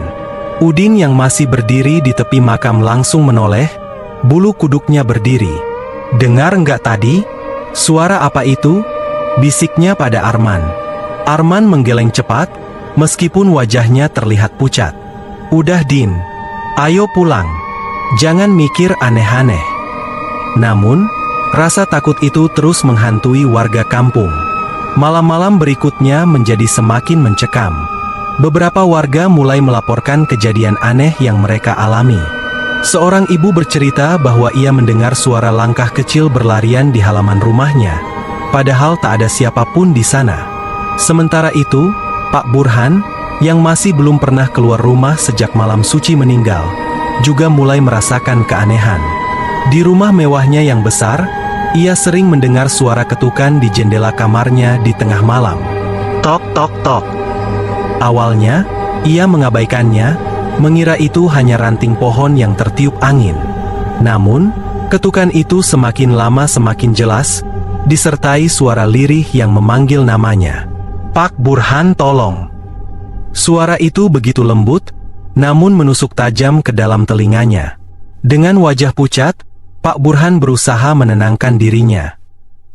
Udin yang masih berdiri di tepi makam langsung menoleh, bulu kuduknya berdiri. Dengar nggak tadi? Suara apa itu? Bisiknya pada Arman. Arman menggeleng cepat, meskipun wajahnya terlihat pucat. Udah Din, ayo pulang. Jangan mikir aneh-aneh. Namun, rasa takut itu terus menghantui warga kampung. Malam-malam berikutnya menjadi semakin mencekam. Beberapa warga mulai melaporkan kejadian aneh yang mereka alami. Seorang ibu bercerita bahwa ia mendengar suara langkah kecil berlarian di halaman rumahnya, padahal tak ada siapapun di sana. Sementara itu, Pak Burhan, yang masih belum pernah keluar rumah sejak malam suci meninggal, juga mulai merasakan keanehan. Di rumah mewahnya yang besar, ia sering mendengar suara ketukan di jendela kamarnya di tengah malam. Tok tok tok. Awalnya, ia mengabaikannya, mengira itu hanya ranting pohon yang tertiup angin. Namun, ketukan itu semakin lama semakin jelas, disertai suara lirih yang memanggil namanya. Pak Burhan, tolong. Suara itu begitu lembut, namun menusuk tajam ke dalam telinganya. Dengan wajah pucat, Pak Burhan berusaha menenangkan dirinya.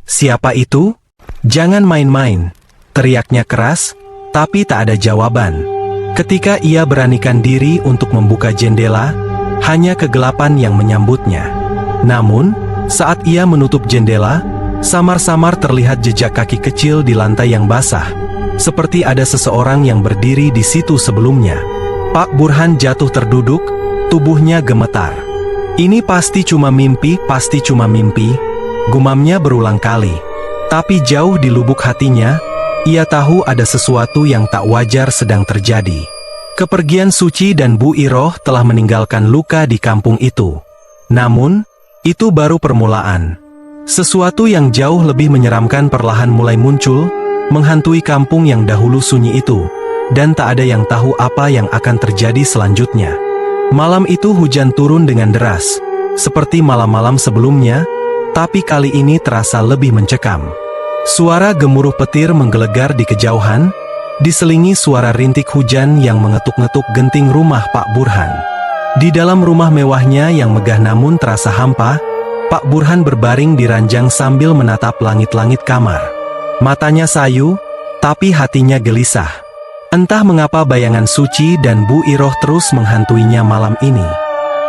Siapa itu? Jangan main-main, teriaknya keras, tapi tak ada jawaban. Ketika ia beranikan diri untuk membuka jendela, hanya kegelapan yang menyambutnya. Namun, saat ia menutup jendela, samar-samar terlihat jejak kaki kecil di lantai yang basah, seperti ada seseorang yang berdiri di situ sebelumnya. Pak Burhan jatuh terduduk, tubuhnya gemetar. Ini pasti cuma mimpi, gumamnya berulang kali. Tapi jauh di lubuk hatinya, ia tahu ada sesuatu yang tak wajar sedang terjadi. Kepergian Suci dan Bu Iroh telah meninggalkan luka di kampung itu. Namun, itu baru permulaan. Sesuatu yang jauh lebih menyeramkan perlahan mulai muncul, menghantui kampung yang dahulu sunyi itu, dan tak ada yang tahu apa yang akan terjadi selanjutnya. Malam itu hujan turun dengan deras, seperti malam-malam sebelumnya, tapi kali ini terasa lebih mencekam. Suara gemuruh petir menggelegar di kejauhan, diselingi suara rintik hujan yang mengetuk-ngetuk genting rumah Pak Burhan. Di dalam rumah mewahnya yang megah namun terasa hampa, Pak Burhan berbaring di ranjang sambil menatap langit-langit kamar. Matanya sayu, tapi hatinya gelisah. Entah mengapa bayangan Suci dan Bu Iroh terus menghantuinya malam ini.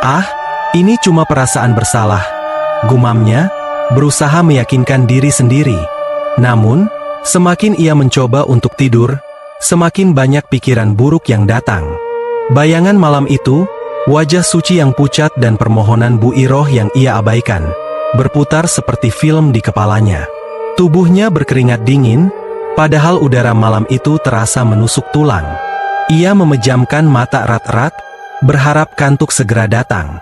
Ah, ini cuma perasaan bersalah, gumamnya, berusaha meyakinkan diri sendiri. Namun, semakin ia mencoba untuk tidur, semakin banyak pikiran buruk yang datang. Bayangan malam itu, wajah Suci yang pucat dan permohonan Bu Iroh yang ia abaikan, berputar seperti film di kepalanya. Tubuhnya berkeringat dingin, padahal udara malam itu terasa menusuk tulang. Ia memejamkan mata erat-erat, berharap kantuk segera datang.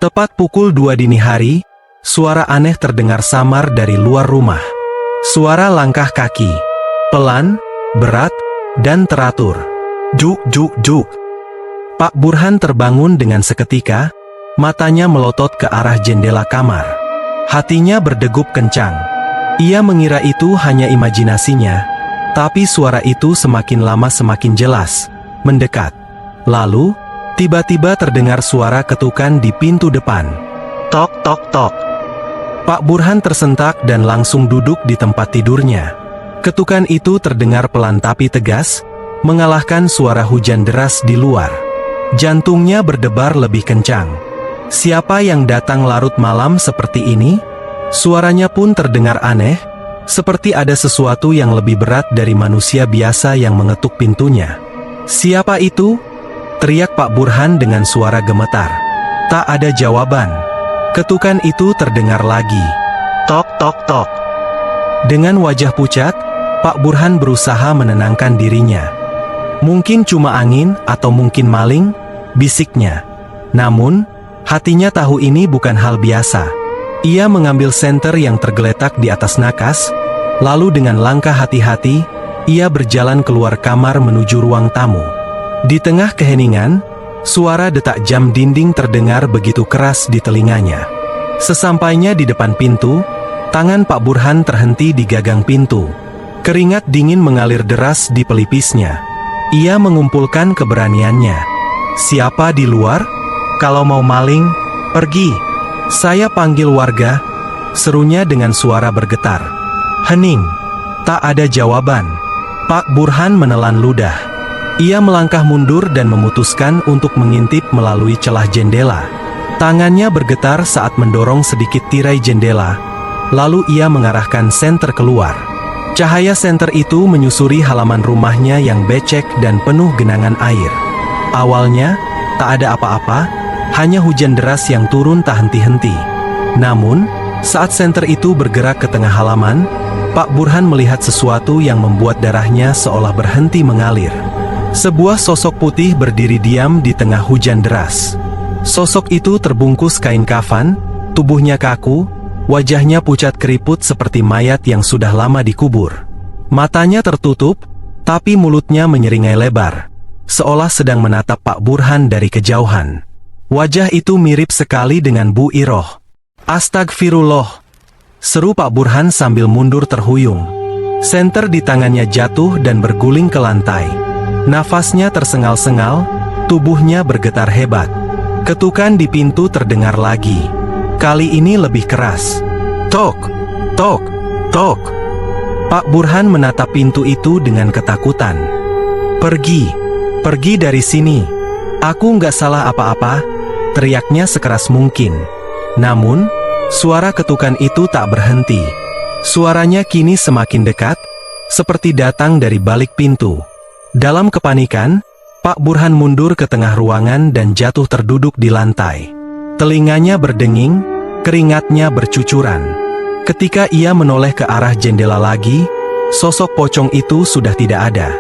Tepat pukul 2 dini hari, suara aneh terdengar samar dari luar rumah. Suara langkah kaki, pelan, berat, dan teratur. Juk juk juk. Pak Burhan terbangun dengan seketika, matanya melotot ke arah jendela kamar. Hatinya berdegup kencang. Ia mengira itu hanya imajinasinya, tapi suara itu semakin lama semakin jelas, mendekat. Lalu, tiba-tiba terdengar suara ketukan di pintu depan. Tok tok tok. Pak Burhan tersentak dan langsung duduk di tempat tidurnya. Ketukan itu terdengar pelan tapi tegas, mengalahkan suara hujan deras di luar. Jantungnya berdebar lebih kencang. Siapa yang datang larut malam seperti ini? Suaranya pun terdengar aneh, seperti ada sesuatu yang lebih berat dari manusia biasa yang mengetuk pintunya. "Siapa itu?" teriak Pak Burhan dengan suara gemetar. Tak ada jawaban. Ketukan itu terdengar lagi. Tok tok tok. Dengan wajah pucat, Pak Burhan berusaha menenangkan dirinya. "Mungkin cuma angin atau mungkin maling," bisiknya. Namun, hatinya tahu ini bukan hal biasa. Ia mengambil senter yang tergeletak di atas nakas, lalu dengan langkah hati-hati, ia berjalan keluar kamar menuju ruang tamu. Di tengah keheningan, suara detak jam dinding terdengar begitu keras di telinganya. Sesampainya di depan pintu, tangan Pak Burhan terhenti di gagang pintu. Keringat dingin mengalir deras di pelipisnya. Ia mengumpulkan keberaniannya. "Siapa di luar? Kalau mau maling, pergi. Saya panggil warga," serunya dengan suara bergetar. Hening. Tak ada jawaban. Pak Burhan menelan ludah. Ia melangkah mundur dan memutuskan untuk mengintip melalui celah jendela. Tangannya bergetar saat mendorong sedikit tirai jendela, lalu ia mengarahkan senter keluar. Cahaya senter itu menyusuri halaman rumahnya yang becek dan penuh genangan air. Awalnya, tak ada apa-apa, hanya hujan deras yang turun tak henti-henti. Namun, saat senter itu bergerak ke tengah halaman, Pak Burhan melihat sesuatu yang membuat darahnya seolah berhenti mengalir. Sebuah sosok putih berdiri diam di tengah hujan deras. Sosok itu terbungkus kain kafan, tubuhnya kaku, wajahnya pucat keriput seperti mayat yang sudah lama dikubur. Matanya tertutup, tapi mulutnya menyeringai lebar, seolah sedang menatap Pak Burhan dari kejauhan. Wajah itu mirip sekali dengan Bu Iroh. "Astagfirullah," seru Pak Burhan sambil mundur terhuyung. Senter di tangannya jatuh dan berguling ke lantai. Nafasnya tersengal-sengal, tubuhnya bergetar hebat. Ketukan di pintu terdengar lagi. Kali ini lebih keras. Tok, tok, tok. Pak Burhan menatap pintu itu dengan ketakutan. "Pergi, pergi dari sini. Aku nggak salah apa-apa," teriaknya sekeras mungkin. Namun, suara ketukan itu tak berhenti. Suaranya kini semakin dekat, seperti datang dari balik pintu. Dalam kepanikan, Pak Burhan mundur ke tengah ruangan dan jatuh terduduk di lantai. Telinganya berdenging, keringatnya bercucuran. Ketika ia menoleh ke arah jendela lagi, sosok pocong itu sudah tidak ada.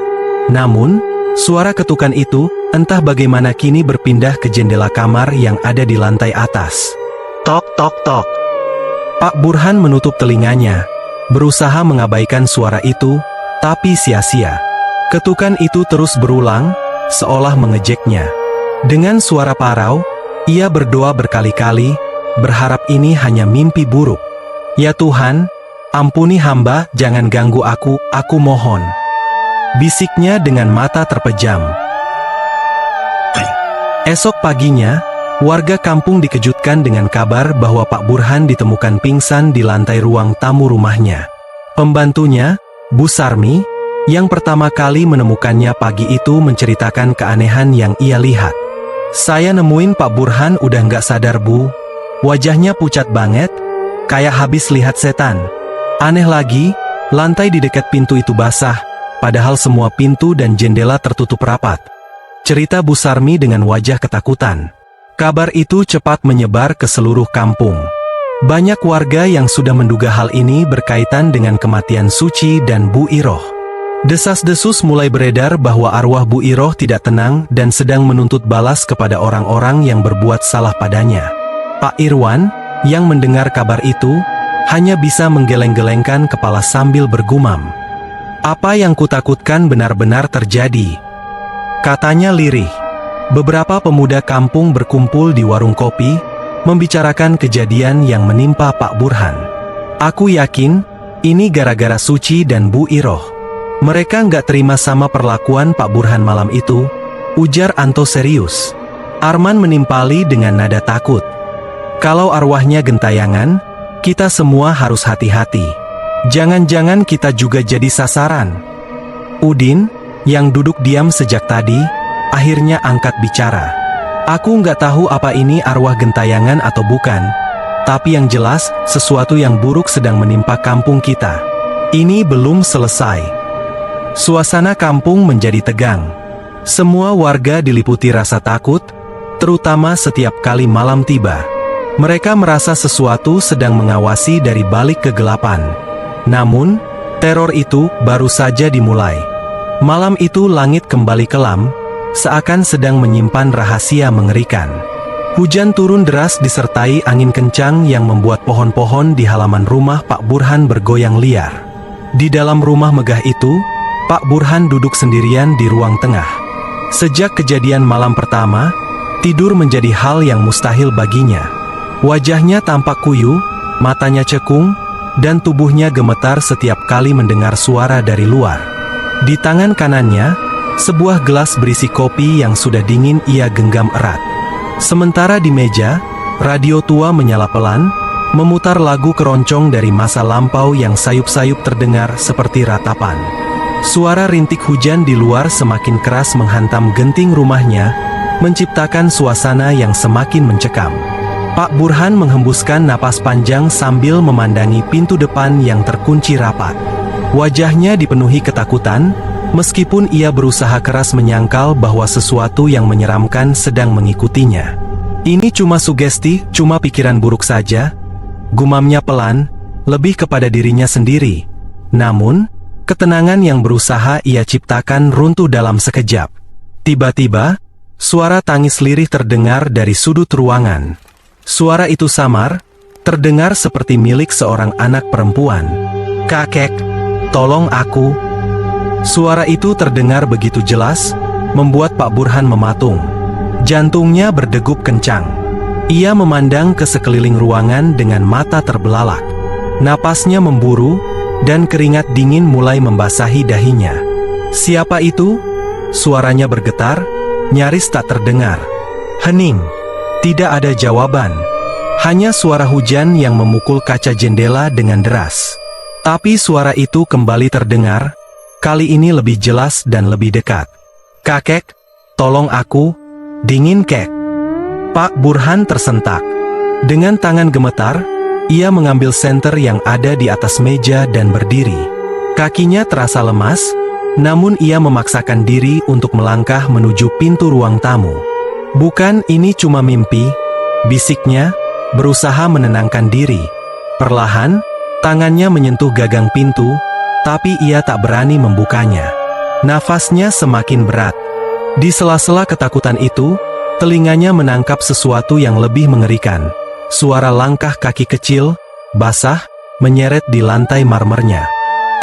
Namun, suara ketukan itu, entah bagaimana kini berpindah ke jendela kamar yang ada di lantai atas. Tok tok tok. Pak Burhan menutup telinganya, berusaha mengabaikan suara itu, tapi sia-sia. Ketukan itu terus berulang, seolah mengejeknya. Dengan suara parau, ia berdoa berkali-kali, berharap ini hanya mimpi buruk. "Ya Tuhan, ampuni hamba, jangan ganggu aku mohon," bisiknya dengan mata terpejam. Esok paginya, warga kampung dikejutkan dengan kabar bahwa Pak Burhan ditemukan pingsan di lantai ruang tamu rumahnya. Pembantunya, Bu Sarmi, yang pertama kali menemukannya pagi itu menceritakan keanehan yang ia lihat. "Saya nemuin Pak Burhan udah nggak sadar, Bu. Wajahnya pucat banget, kayak habis lihat setan. Aneh lagi, lantai di dekat pintu itu basah, padahal semua pintu dan jendela tertutup rapat," cerita Bu Sarmi dengan wajah ketakutan. Kabar itu cepat menyebar ke seluruh kampung. Banyak warga yang sudah menduga hal ini berkaitan dengan kematian Suci dan Bu Iroh. Desas-desus mulai beredar bahwa arwah Bu Iroh tidak tenang dan sedang menuntut balas kepada orang-orang yang berbuat salah padanya. Pak Irwan, yang mendengar kabar itu, hanya bisa menggeleng-gelengkan kepala sambil bergumam. "Apa yang kutakutkan benar-benar terjadi," katanya lirih. Beberapa pemuda kampung berkumpul di warung kopi, membicarakan kejadian yang menimpa Pak Burhan. Aku yakin, ini gara-gara Suci dan Bu Iroh. Mereka nggak terima sama perlakuan Pak Burhan malam itu, ujar Anto serius. Arman menimpali dengan nada takut. Kalau arwahnya gentayangan, kita semua harus hati-hati. Jangan-jangan kita juga jadi sasaran. Udin, yang duduk diam sejak tadi, akhirnya angkat bicara. Aku nggak tahu apa ini arwah gentayangan atau bukan, tapi yang jelas, sesuatu yang buruk sedang menimpa kampung kita. Ini belum selesai. Suasana kampung menjadi tegang. Semua warga diliputi rasa takut, terutama setiap kali malam tiba. Mereka merasa sesuatu sedang mengawasi dari balik kegelapan. Namun, teror itu baru saja dimulai. Malam itu langit kembali kelam, seakan sedang menyimpan rahasia mengerikan. Hujan turun deras disertai angin kencang yang membuat pohon-pohon di halaman rumah Pak Burhan bergoyang liar. Di dalam rumah megah itu, Pak Burhan duduk sendirian di ruang tengah. Sejak kejadian malam pertama, tidur menjadi hal yang mustahil baginya. Wajahnya tampak kuyu, matanya cekung, dan tubuhnya gemetar setiap kali mendengar suara dari luar. Di tangan kanannya, sebuah gelas berisi kopi yang sudah dingin ia genggam erat. Sementara di meja, radio tua menyala pelan, memutar lagu keroncong dari masa lampau yang sayup-sayup terdengar seperti ratapan. Suara rintik hujan di luar semakin keras menghantam genting rumahnya, menciptakan suasana yang semakin mencekam. Pak Burhan menghembuskan napas panjang sambil memandangi pintu depan yang terkunci rapat. Wajahnya dipenuhi ketakutan, meskipun ia berusaha keras menyangkal bahwa sesuatu yang menyeramkan sedang mengikutinya. Ini cuma sugesti, cuma pikiran buruk saja, gumamnya pelan, lebih kepada dirinya sendiri. Namun, ketenangan yang berusaha ia ciptakan runtuh dalam sekejap. Tiba-tiba, suara tangis lirih terdengar dari sudut ruangan. Suara itu samar, terdengar seperti milik seorang anak perempuan. "Kakek, tolong aku." Suara itu terdengar begitu jelas, membuat Pak Burhan mematung. Jantungnya berdegup kencang. Ia memandang ke sekeliling ruangan dengan mata terbelalak. Napasnya memburu, dan keringat dingin mulai membasahi dahinya. "Siapa itu?" Suaranya bergetar, nyaris tak terdengar. Hening. Tidak ada jawaban. Hanya suara hujan yang memukul kaca jendela dengan deras. Tapi suara itu kembali terdengar, kali ini lebih jelas dan lebih dekat. "Kakek, tolong aku." "Dingin, kek." Pak Burhan tersentak. Dengan tangan gemetar, ia mengambil senter yang ada di atas meja dan berdiri. Kakinya terasa lemas, namun ia memaksakan diri untuk melangkah menuju pintu ruang tamu. "Bukan, ini cuma mimpi," bisiknya, berusaha menenangkan diri. Perlahan, tangannya menyentuh gagang pintu, tapi ia tak berani membukanya. Nafasnya semakin berat. Di sela-sela ketakutan itu, telinganya menangkap sesuatu yang lebih mengerikan. Suara langkah kaki kecil, basah, menyeret di lantai marmernya.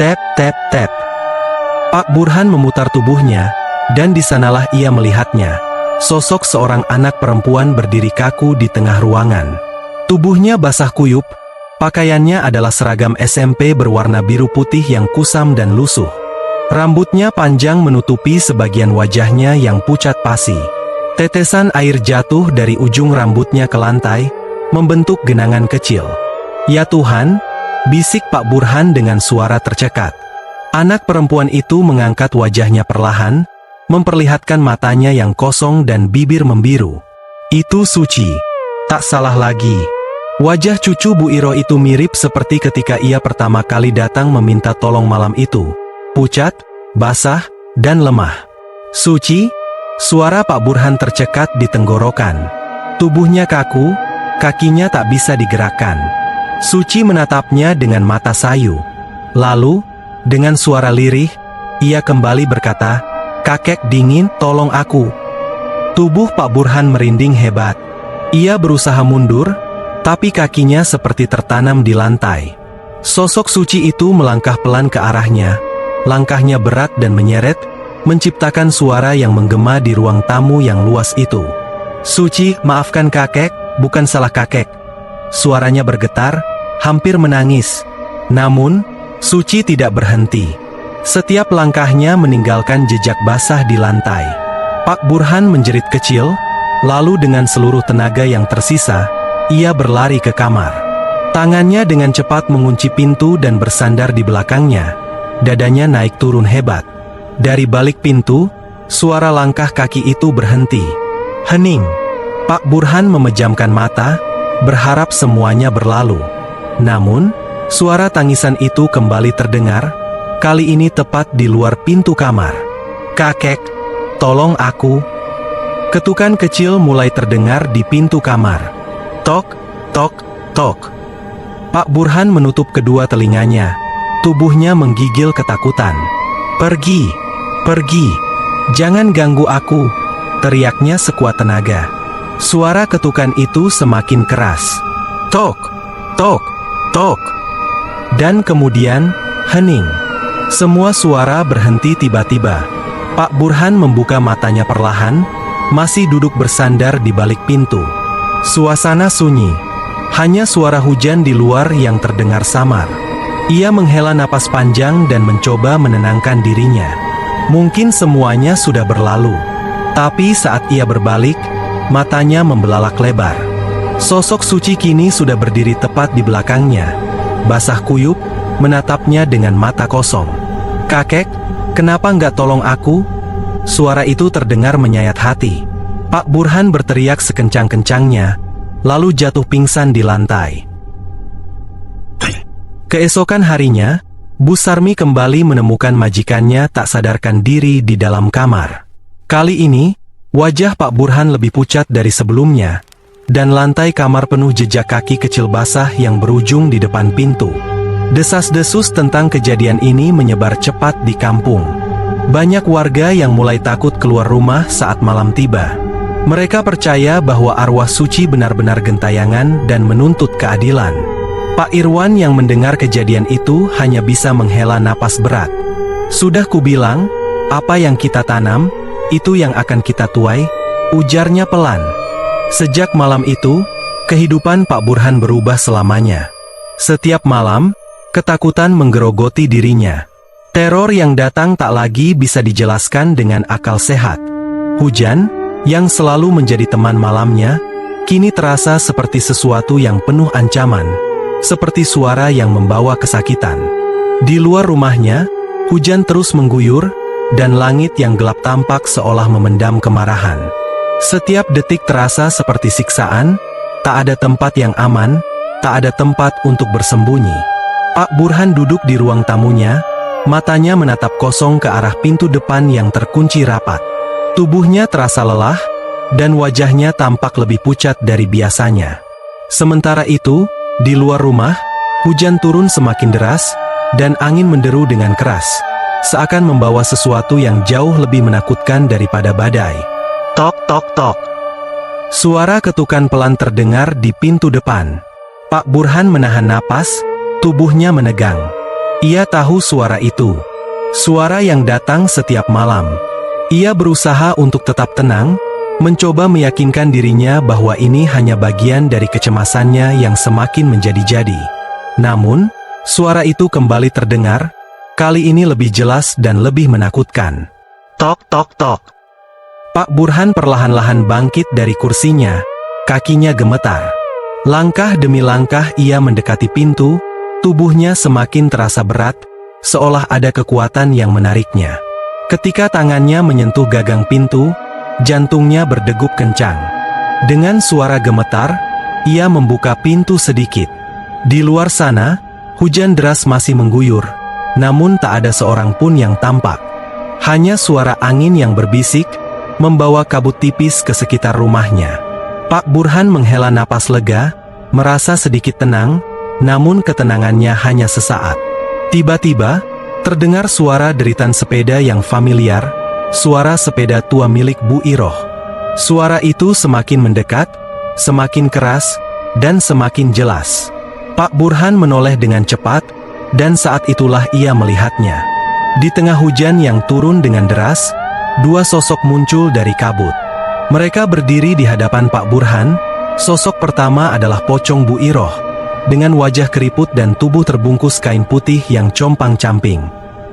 Tap, tap, tap. Pak Burhan memutar tubuhnya, dan di sanalah ia melihatnya. Sosok seorang anak perempuan berdiri kaku di tengah ruangan. Tubuhnya basah kuyup, pakaiannya adalah seragam SMP berwarna biru putih yang kusam dan lusuh. Rambutnya panjang menutupi sebagian wajahnya yang pucat pasi. Tetesan air jatuh dari ujung rambutnya ke lantai, membentuk genangan kecil. "Ya Tuhan," bisik Pak Burhan dengan suara tercekat. Anak perempuan itu mengangkat wajahnya perlahan, memperlihatkan matanya yang kosong dan bibir membiru. Itu Suci. Tak salah lagi. Wajah cucu Bu Iroh itu mirip seperti ketika ia pertama kali datang meminta tolong malam itu. Pucat, basah, dan lemah. "Suci?" Suara Pak Burhan tercekat di tenggorokan. Tubuhnya kaku, kakinya tak bisa digerakkan. Suci menatapnya dengan mata sayu. Lalu, dengan suara lirih, ia kembali berkata, "Kakek dingin, tolong aku." Tubuh Pak Burhan merinding hebat. Ia berusaha mundur, tapi kakinya seperti tertanam di lantai. Sosok Suci itu melangkah pelan ke arahnya. Langkahnya berat dan menyeret, menciptakan suara yang menggema di ruang tamu yang luas itu. "Suci, maafkan kakek, bukan salah kakek." Suaranya bergetar, hampir menangis. Namun, Suci tidak berhenti. Setiap langkahnya meninggalkan jejak basah di lantai. Pak Burhan menjerit kecil, lalu dengan seluruh tenaga yang tersisa, ia berlari ke kamar. Tangannya dengan cepat mengunci pintu dan bersandar di belakangnya. Dadanya naik turun hebat. Dari balik pintu, suara langkah kaki itu berhenti. Hening. Pak Burhan memejamkan mata, berharap semuanya berlalu. Namun, suara tangisan itu kembali terdengar, kali ini tepat di luar pintu kamar. "Kakek, tolong aku." Ketukan kecil mulai terdengar di pintu kamar. Tok, tok, tok. Pak Burhan menutup kedua telinganya. Tubuhnya menggigil ketakutan. "Pergi, pergi, jangan ganggu aku," teriaknya sekuat tenaga. Suara ketukan itu semakin keras. Tok, tok, tok. Dan kemudian, hening. Semua suara berhenti tiba-tiba. Pak Burhan membuka matanya perlahan, masih duduk bersandar di balik pintu. Suasana sunyi. Hanya suara hujan di luar yang terdengar samar. Ia menghela napas panjang dan mencoba menenangkan dirinya. Mungkin semuanya sudah berlalu. Tapi saat ia berbalik, matanya membelalak lebar. Sosok Suci kini sudah berdiri tepat di belakangnya. Basah kuyup, menatapnya dengan mata kosong. "Kakek, kenapa nggak tolong aku?" Suara itu terdengar menyayat hati. Pak Burhan berteriak sekencang-kencangnya, lalu jatuh pingsan di lantai. Keesokan harinya, Bu Sarmi kembali menemukan majikannya tak sadarkan diri di dalam kamar. Kali ini, wajah Pak Burhan lebih pucat dari sebelumnya, dan lantai kamar penuh jejak kaki kecil basah yang berujung di depan pintu. Desas-desus tentang kejadian ini menyebar cepat di kampung. Banyak warga yang mulai takut keluar rumah saat malam tiba. Mereka percaya bahwa arwah Suci benar-benar gentayangan dan menuntut keadilan. Pak Irwan yang mendengar kejadian itu hanya bisa menghela napas berat. "Sudah kubilang, apa yang kita tanam, itu yang akan kita tuai," ujarnya pelan. Sejak malam itu, kehidupan Pak Burhan berubah selamanya. Setiap malam, ketakutan menggerogoti dirinya. Teror yang datang tak lagi bisa dijelaskan dengan akal sehat. Hujan, yang selalu menjadi teman malamnya, kini terasa seperti sesuatu yang penuh ancaman. Seperti suara yang membawa kesakitan. Di luar rumahnya, hujan terus mengguyur, dan langit yang gelap tampak seolah memendam kemarahan. Setiap detik terasa seperti siksaan, tak ada tempat yang aman, tak ada tempat untuk bersembunyi. Pak Burhan duduk di ruang tamunya, matanya menatap kosong ke arah pintu depan yang terkunci rapat. Tubuhnya terasa lelah, dan wajahnya tampak lebih pucat dari biasanya. Sementara itu, di luar rumah, hujan turun semakin deras, dan angin menderu dengan keras, seakan membawa sesuatu yang jauh lebih menakutkan daripada badai. Tok, tok, tok. Suara ketukan pelan terdengar di pintu depan. Pak Burhan menahan napas, tubuhnya menegang. Ia tahu suara itu. Suara yang datang setiap malam. Ia berusaha untuk tetap tenang, mencoba meyakinkan dirinya bahwa ini hanya bagian dari kecemasannya yang semakin menjadi-jadi. Namun, suara itu kembali terdengar, kali ini lebih jelas dan lebih menakutkan. Tok, tok, tok. Pak Burhan perlahan-lahan bangkit dari kursinya, kakinya gemetar. Langkah demi langkah ia mendekati pintu, tubuhnya semakin terasa berat, seolah ada kekuatan yang menariknya. Ketika tangannya menyentuh gagang pintu, jantungnya berdegup kencang. Dengan suara gemetar, ia membuka pintu sedikit. Di luar sana, hujan deras masih mengguyur, namun tak ada seorang pun yang tampak. Hanya suara angin yang berbisik, membawa kabut tipis ke sekitar rumahnya. Pak Burhan menghela napas lega, merasa sedikit tenang, namun ketenangannya hanya sesaat. Tiba-tiba, terdengar suara deritan sepeda yang familiar, suara sepeda tua milik Bu Iroh. Suara itu semakin mendekat, semakin keras, dan semakin jelas. Pak Burhan menoleh dengan cepat, dan saat itulah ia melihatnya. Di tengah hujan yang turun dengan deras, dua sosok muncul dari kabut. Mereka berdiri di hadapan Pak Burhan. Sosok pertama adalah Pocong Bu Iroh, dengan wajah keriput dan tubuh terbungkus kain putih yang compang-camping.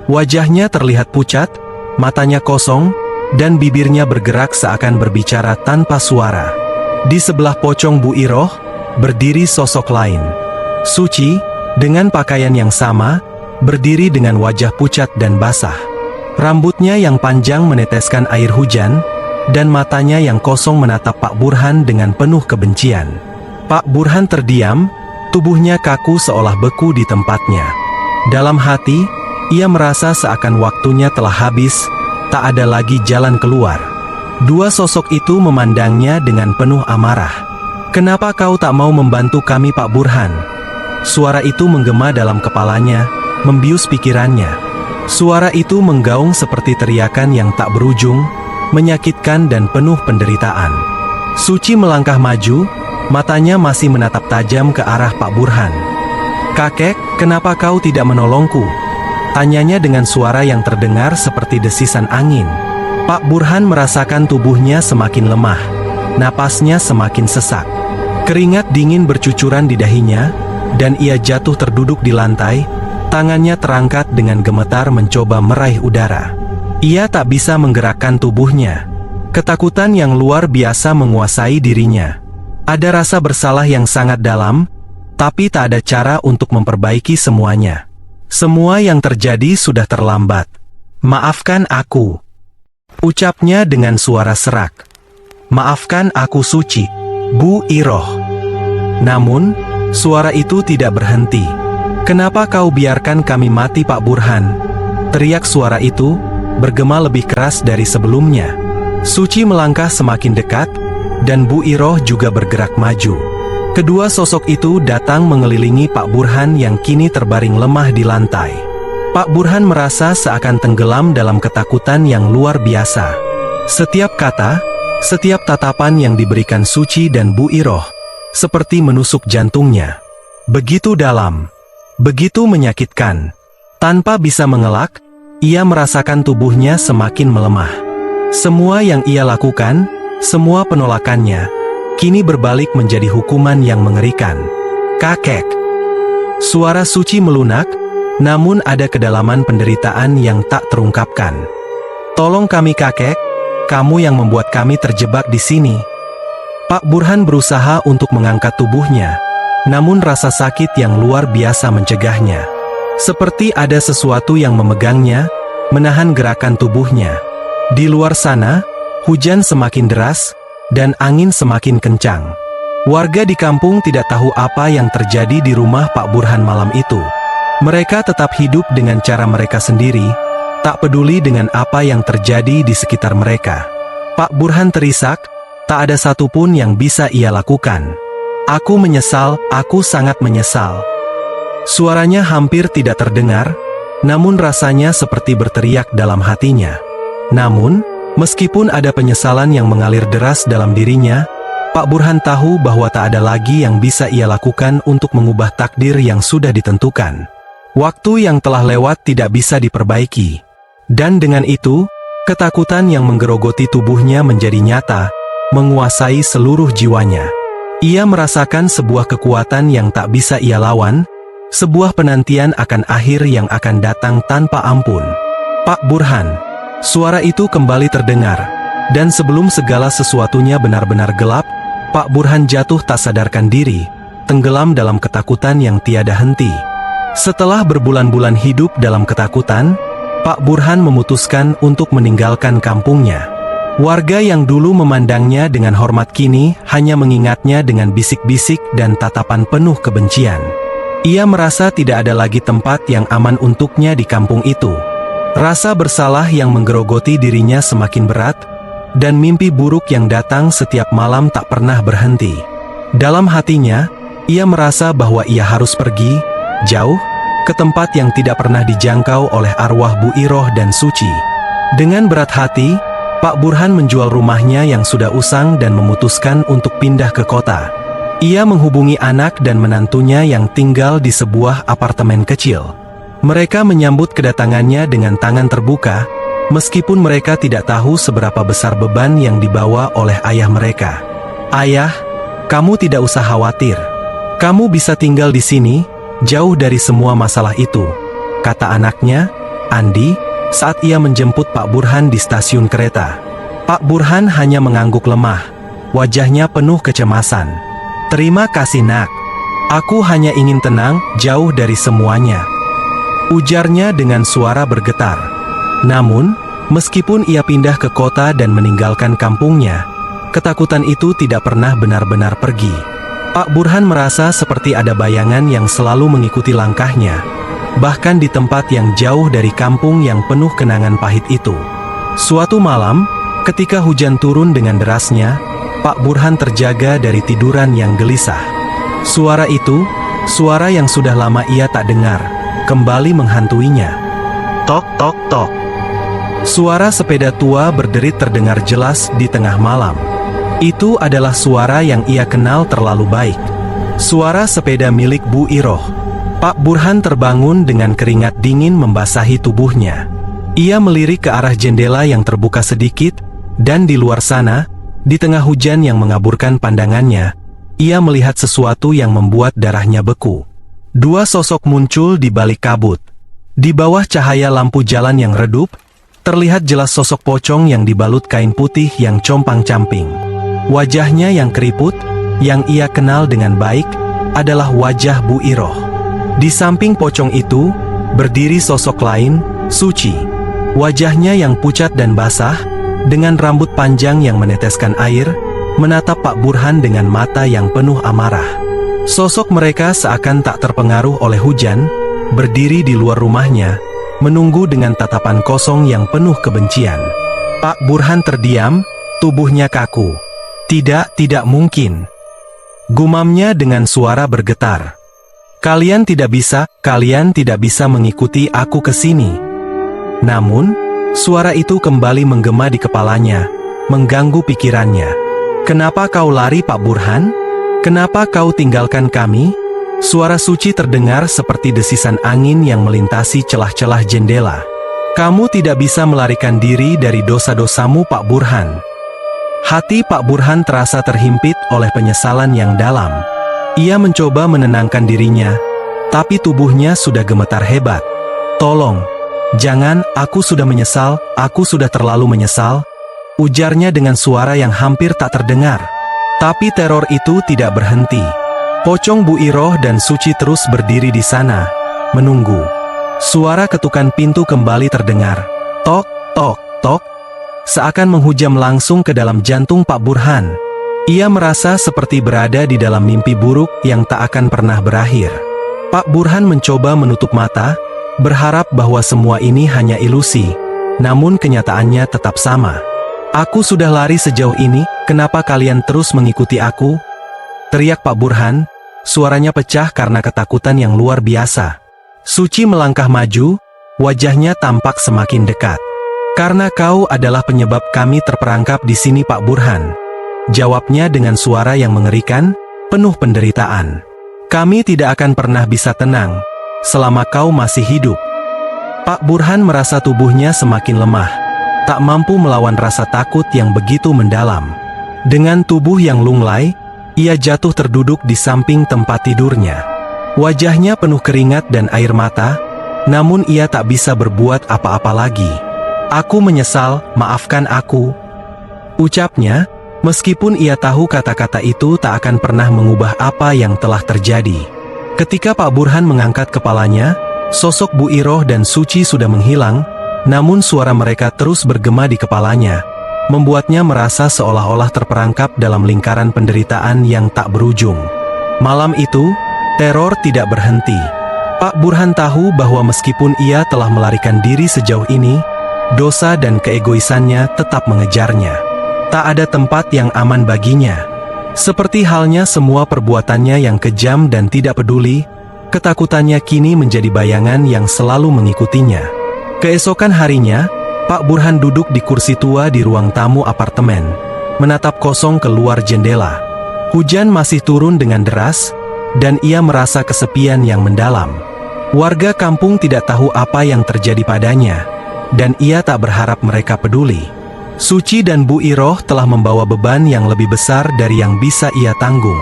Wajahnya terlihat pucat, matanya kosong, dan bibirnya bergerak seakan berbicara tanpa suara. Di sebelah Pocong Bu Iroh, berdiri sosok lain. Suci, dengan pakaian yang sama, berdiri dengan wajah pucat dan basah. Rambutnya yang panjang meneteskan air hujan, dan matanya yang kosong menatap Pak Burhan dengan penuh kebencian. Pak Burhan terdiam, tubuhnya kaku seolah beku di tempatnya. Dalam hati, ia merasa seakan waktunya telah habis, tak ada lagi jalan keluar. Dua sosok itu memandangnya dengan penuh amarah. "Kenapa kau tak mau membantu kami, Pak Burhan?" Suara itu menggema dalam kepalanya, membius pikirannya. Suara itu menggaung seperti teriakan yang tak berujung, menyakitkan dan penuh penderitaan. Suci melangkah maju, matanya masih menatap tajam ke arah Pak Burhan. "Kakek, kenapa kau tidak menolongku?" tanyanya dengan suara yang terdengar seperti desisan angin. Pak Burhan merasakan tubuhnya semakin lemah, napasnya semakin sesak. Keringat dingin bercucuran di dahinya, dan ia jatuh terduduk di lantai, tangannya terangkat dengan gemetar mencoba meraih udara. Ia tak bisa menggerakkan tubuhnya. Ketakutan yang luar biasa menguasai dirinya. Ada rasa bersalah yang sangat dalam, tapi tak ada cara untuk memperbaiki semuanya. Semua yang terjadi sudah terlambat. "Maafkan aku," ucapnya dengan suara serak. "Maafkan aku Suci, Bu Iroh." Namun, suara itu tidak berhenti. "Kenapa kau biarkan kami mati, Pak Burhan?" teriak suara itu, bergema lebih keras dari sebelumnya. Suci melangkah semakin dekat, dan Bu Iroh juga bergerak maju. Kedua sosok itu datang mengelilingi Pak Burhan yang kini terbaring lemah di lantai. Pak Burhan merasa seakan tenggelam dalam ketakutan yang luar biasa. Setiap kata, setiap tatapan yang diberikan Suci dan Bu Iroh, seperti menusuk jantungnya. Begitu dalam, begitu menyakitkan. Tanpa bisa mengelak, ia merasakan tubuhnya semakin melemah. Semua yang ia lakukan, semua penolakannya, kini berbalik menjadi hukuman yang mengerikan. "Kakek!" Suara Suci melunak, namun ada kedalaman penderitaan yang tak terungkapkan. "Tolong kami, kakek, kamu yang membuat kami terjebak di sini." Pak Burhan berusaha untuk mengangkat tubuhnya, namun rasa sakit yang luar biasa mencegahnya. Seperti ada sesuatu yang memegangnya, menahan gerakan tubuhnya. Di luar sana, hujan semakin deras, dan angin semakin kencang. Warga di kampung tidak tahu apa yang terjadi di rumah Pak Burhan malam itu. Mereka tetap hidup dengan cara mereka sendiri, tak peduli dengan apa yang terjadi di sekitar mereka. Pak Burhan terisak, tak ada satupun yang bisa ia lakukan. "Aku menyesal, aku sangat menyesal." Suaranya hampir tidak terdengar, namun rasanya seperti berteriak dalam hatinya. Namun, meskipun ada penyesalan yang mengalir deras dalam dirinya, Pak Burhan tahu bahwa tak ada lagi yang bisa ia lakukan untuk mengubah takdir yang sudah ditentukan. Waktu yang telah lewat tidak bisa diperbaiki. Dan dengan itu, ketakutan yang menggerogoti tubuhnya menjadi nyata, menguasai seluruh jiwanya. Ia merasakan sebuah kekuatan yang tak bisa ia lawan, sebuah penantian akan akhir yang akan datang tanpa ampun. "Pak Burhan!" Suara itu kembali terdengar, dan sebelum segala sesuatunya benar-benar gelap, Pak Burhan jatuh tak sadarkan diri, tenggelam dalam ketakutan yang tiada henti. Setelah berbulan-bulan hidup dalam ketakutan, Pak Burhan memutuskan untuk meninggalkan kampungnya. Warga yang dulu memandangnya dengan hormat kini hanya mengingatnya dengan bisik-bisik dan tatapan penuh kebencian. Ia merasa tidak ada lagi tempat yang aman untuknya di kampung itu. Rasa bersalah yang menggerogoti dirinya semakin berat, dan mimpi buruk yang datang setiap malam tak pernah berhenti. Dalam hatinya, ia merasa bahwa ia harus pergi, jauh, ke tempat yang tidak pernah dijangkau oleh arwah Bu Iroh dan Suci. Dengan berat hati, Pak Burhan menjual rumahnya yang sudah usang dan memutuskan untuk pindah ke kota. Ia menghubungi anak dan menantunya yang tinggal di sebuah apartemen kecil. Mereka menyambut kedatangannya dengan tangan terbuka, meskipun mereka tidak tahu seberapa besar beban yang dibawa oleh ayah mereka. "Ayah, kamu tidak usah khawatir. Kamu bisa tinggal di sini, jauh dari semua masalah itu," kata anaknya, Andi, saat ia menjemput Pak Burhan di stasiun kereta. Pak Burhan hanya mengangguk lemah, wajahnya penuh kecemasan. "Terima kasih nak. Aku hanya ingin tenang, jauh dari semuanya," ujarnya dengan suara bergetar. Namun, meskipun ia pindah ke kota dan meninggalkan kampungnya, ketakutan itu tidak pernah benar-benar pergi. Pak Burhan merasa seperti ada bayangan yang selalu mengikuti langkahnya, bahkan di tempat yang jauh dari kampung yang penuh kenangan pahit itu. Suatu malam, ketika hujan turun dengan derasnya, Pak Burhan terjaga dari tiduran yang gelisah. Suara itu, suara yang sudah lama ia tak dengar, kembali menghantuinya. Tok, tok, tok. Suara sepeda tua berderit terdengar jelas di tengah malam. Itu adalah suara yang ia kenal terlalu baik. Suara sepeda milik Bu Iroh. Pak Burhan terbangun dengan keringat dingin membasahi tubuhnya. Ia melirik ke arah jendela yang terbuka sedikit, dan di luar sana, di tengah hujan yang mengaburkan pandangannya, ia melihat sesuatu yang membuat darahnya beku. Dua sosok muncul di balik kabut. Di bawah cahaya lampu jalan yang redup, terlihat jelas sosok pocong yang dibalut kain putih yang compang-camping. Wajahnya yang keriput, yang ia kenal dengan baik, adalah wajah Bu Iroh. Di samping pocong itu, berdiri sosok lain, Suci. Wajahnya yang pucat dan basah, dengan rambut panjang yang meneteskan air, menatap Pak Burhan dengan mata yang penuh amarah. Sosok mereka seakan tak terpengaruh oleh hujan, berdiri di luar rumahnya, menunggu dengan tatapan kosong yang penuh kebencian. Pak Burhan terdiam, tubuhnya kaku. Tidak mungkin," gumamnya dengan suara bergetar. Kalian tidak bisa mengikuti aku ke sini." Namun, suara itu kembali menggema di kepalanya, mengganggu pikirannya. "Kenapa kau lari, Pak Burhan? Kenapa kau tinggalkan kami?" Suara Suci terdengar seperti desisan angin yang melintasi celah-celah jendela. "Kamu tidak bisa melarikan diri dari dosa-dosamu, Pak Burhan." Hati Pak Burhan terasa terhimpit oleh penyesalan yang dalam. Ia mencoba menenangkan dirinya, tapi tubuhnya sudah gemetar hebat. "Tolong, jangan, aku sudah menyesal, aku sudah terlalu menyesal," ujarnya dengan suara yang hampir tak terdengar. Tapi teror itu tidak berhenti. Pocong Bu Iroh dan Suci terus berdiri di sana, menunggu. Suara ketukan pintu kembali terdengar. Tok, tok, tok. Seakan menghujam langsung ke dalam jantung Pak Burhan. Ia merasa seperti berada di dalam mimpi buruk yang tak akan pernah berakhir. Pak Burhan mencoba menutup mata, berharap bahwa semua ini hanya ilusi. Namun kenyataannya tetap sama. "Aku sudah lari sejauh ini, kenapa kalian terus mengikuti aku?" teriak Pak Burhan, suaranya pecah karena ketakutan yang luar biasa. Suci melangkah maju, wajahnya tampak semakin dekat. "Karena kau adalah penyebab kami terperangkap di sini, Pak Burhan," jawabnya dengan suara yang mengerikan, penuh penderitaan. "Kami tidak akan pernah bisa tenang selama kau masih hidup." Pak Burhan merasa tubuhnya semakin lemah, tak mampu melawan rasa takut yang begitu mendalam. Dengan tubuh yang lunglai, ia jatuh terduduk di samping tempat tidurnya. Wajahnya penuh keringat dan air mata, namun ia tak bisa berbuat apa-apa lagi. "Aku menyesal, maafkan aku," ucapnya, meskipun ia tahu kata-kata itu tak akan pernah mengubah apa yang telah terjadi. Ketika Pak Burhan mengangkat kepalanya, sosok Bu Iroh dan Suci sudah menghilang, namun suara mereka terus bergema di kepalanya, membuatnya merasa seolah-olah terperangkap dalam lingkaran penderitaan yang tak berujung. Malam itu, teror tidak berhenti. Pak Burhan tahu bahwa meskipun ia telah melarikan diri sejauh ini, dosa dan keegoisannya tetap mengejarnya. Tak ada tempat yang aman baginya. Seperti halnya semua perbuatannya yang kejam dan tidak peduli, ketakutannya kini menjadi bayangan yang selalu mengikutinya. Keesokan harinya, Pak Burhan duduk di kursi tua di ruang tamu apartemen, menatap kosong keluar jendela. Hujan masih turun dengan deras, dan ia merasa kesepian yang mendalam. Warga kampung tidak tahu apa yang terjadi padanya, dan ia tak berharap mereka peduli. Suci dan Bu Iroh telah membawa beban yang lebih besar dari yang bisa ia tanggung.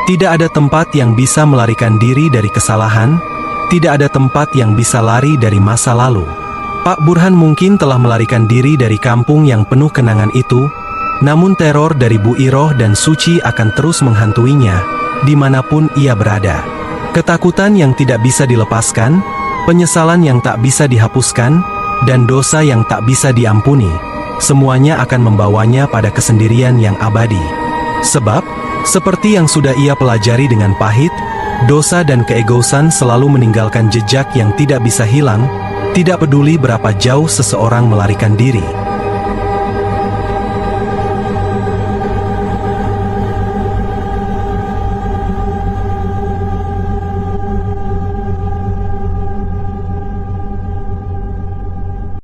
Tidak ada tempat yang bisa melarikan diri dari kesalahan, tidak ada tempat yang bisa lari dari masa lalu. Pak Burhan mungkin telah melarikan diri dari kampung yang penuh kenangan itu, namun teror dari Bu Iroh dan Suci akan terus menghantuinya, dimanapun ia berada. Ketakutan yang tidak bisa dilepaskan, penyesalan yang tak bisa dihapuskan, dan dosa yang tak bisa diampuni, semuanya akan membawanya pada kesendirian yang abadi. Sebab, seperti yang sudah ia pelajari dengan pahit, dosa dan keegoisan selalu meninggalkan jejak yang tidak bisa hilang, tidak peduli berapa jauh seseorang melarikan diri.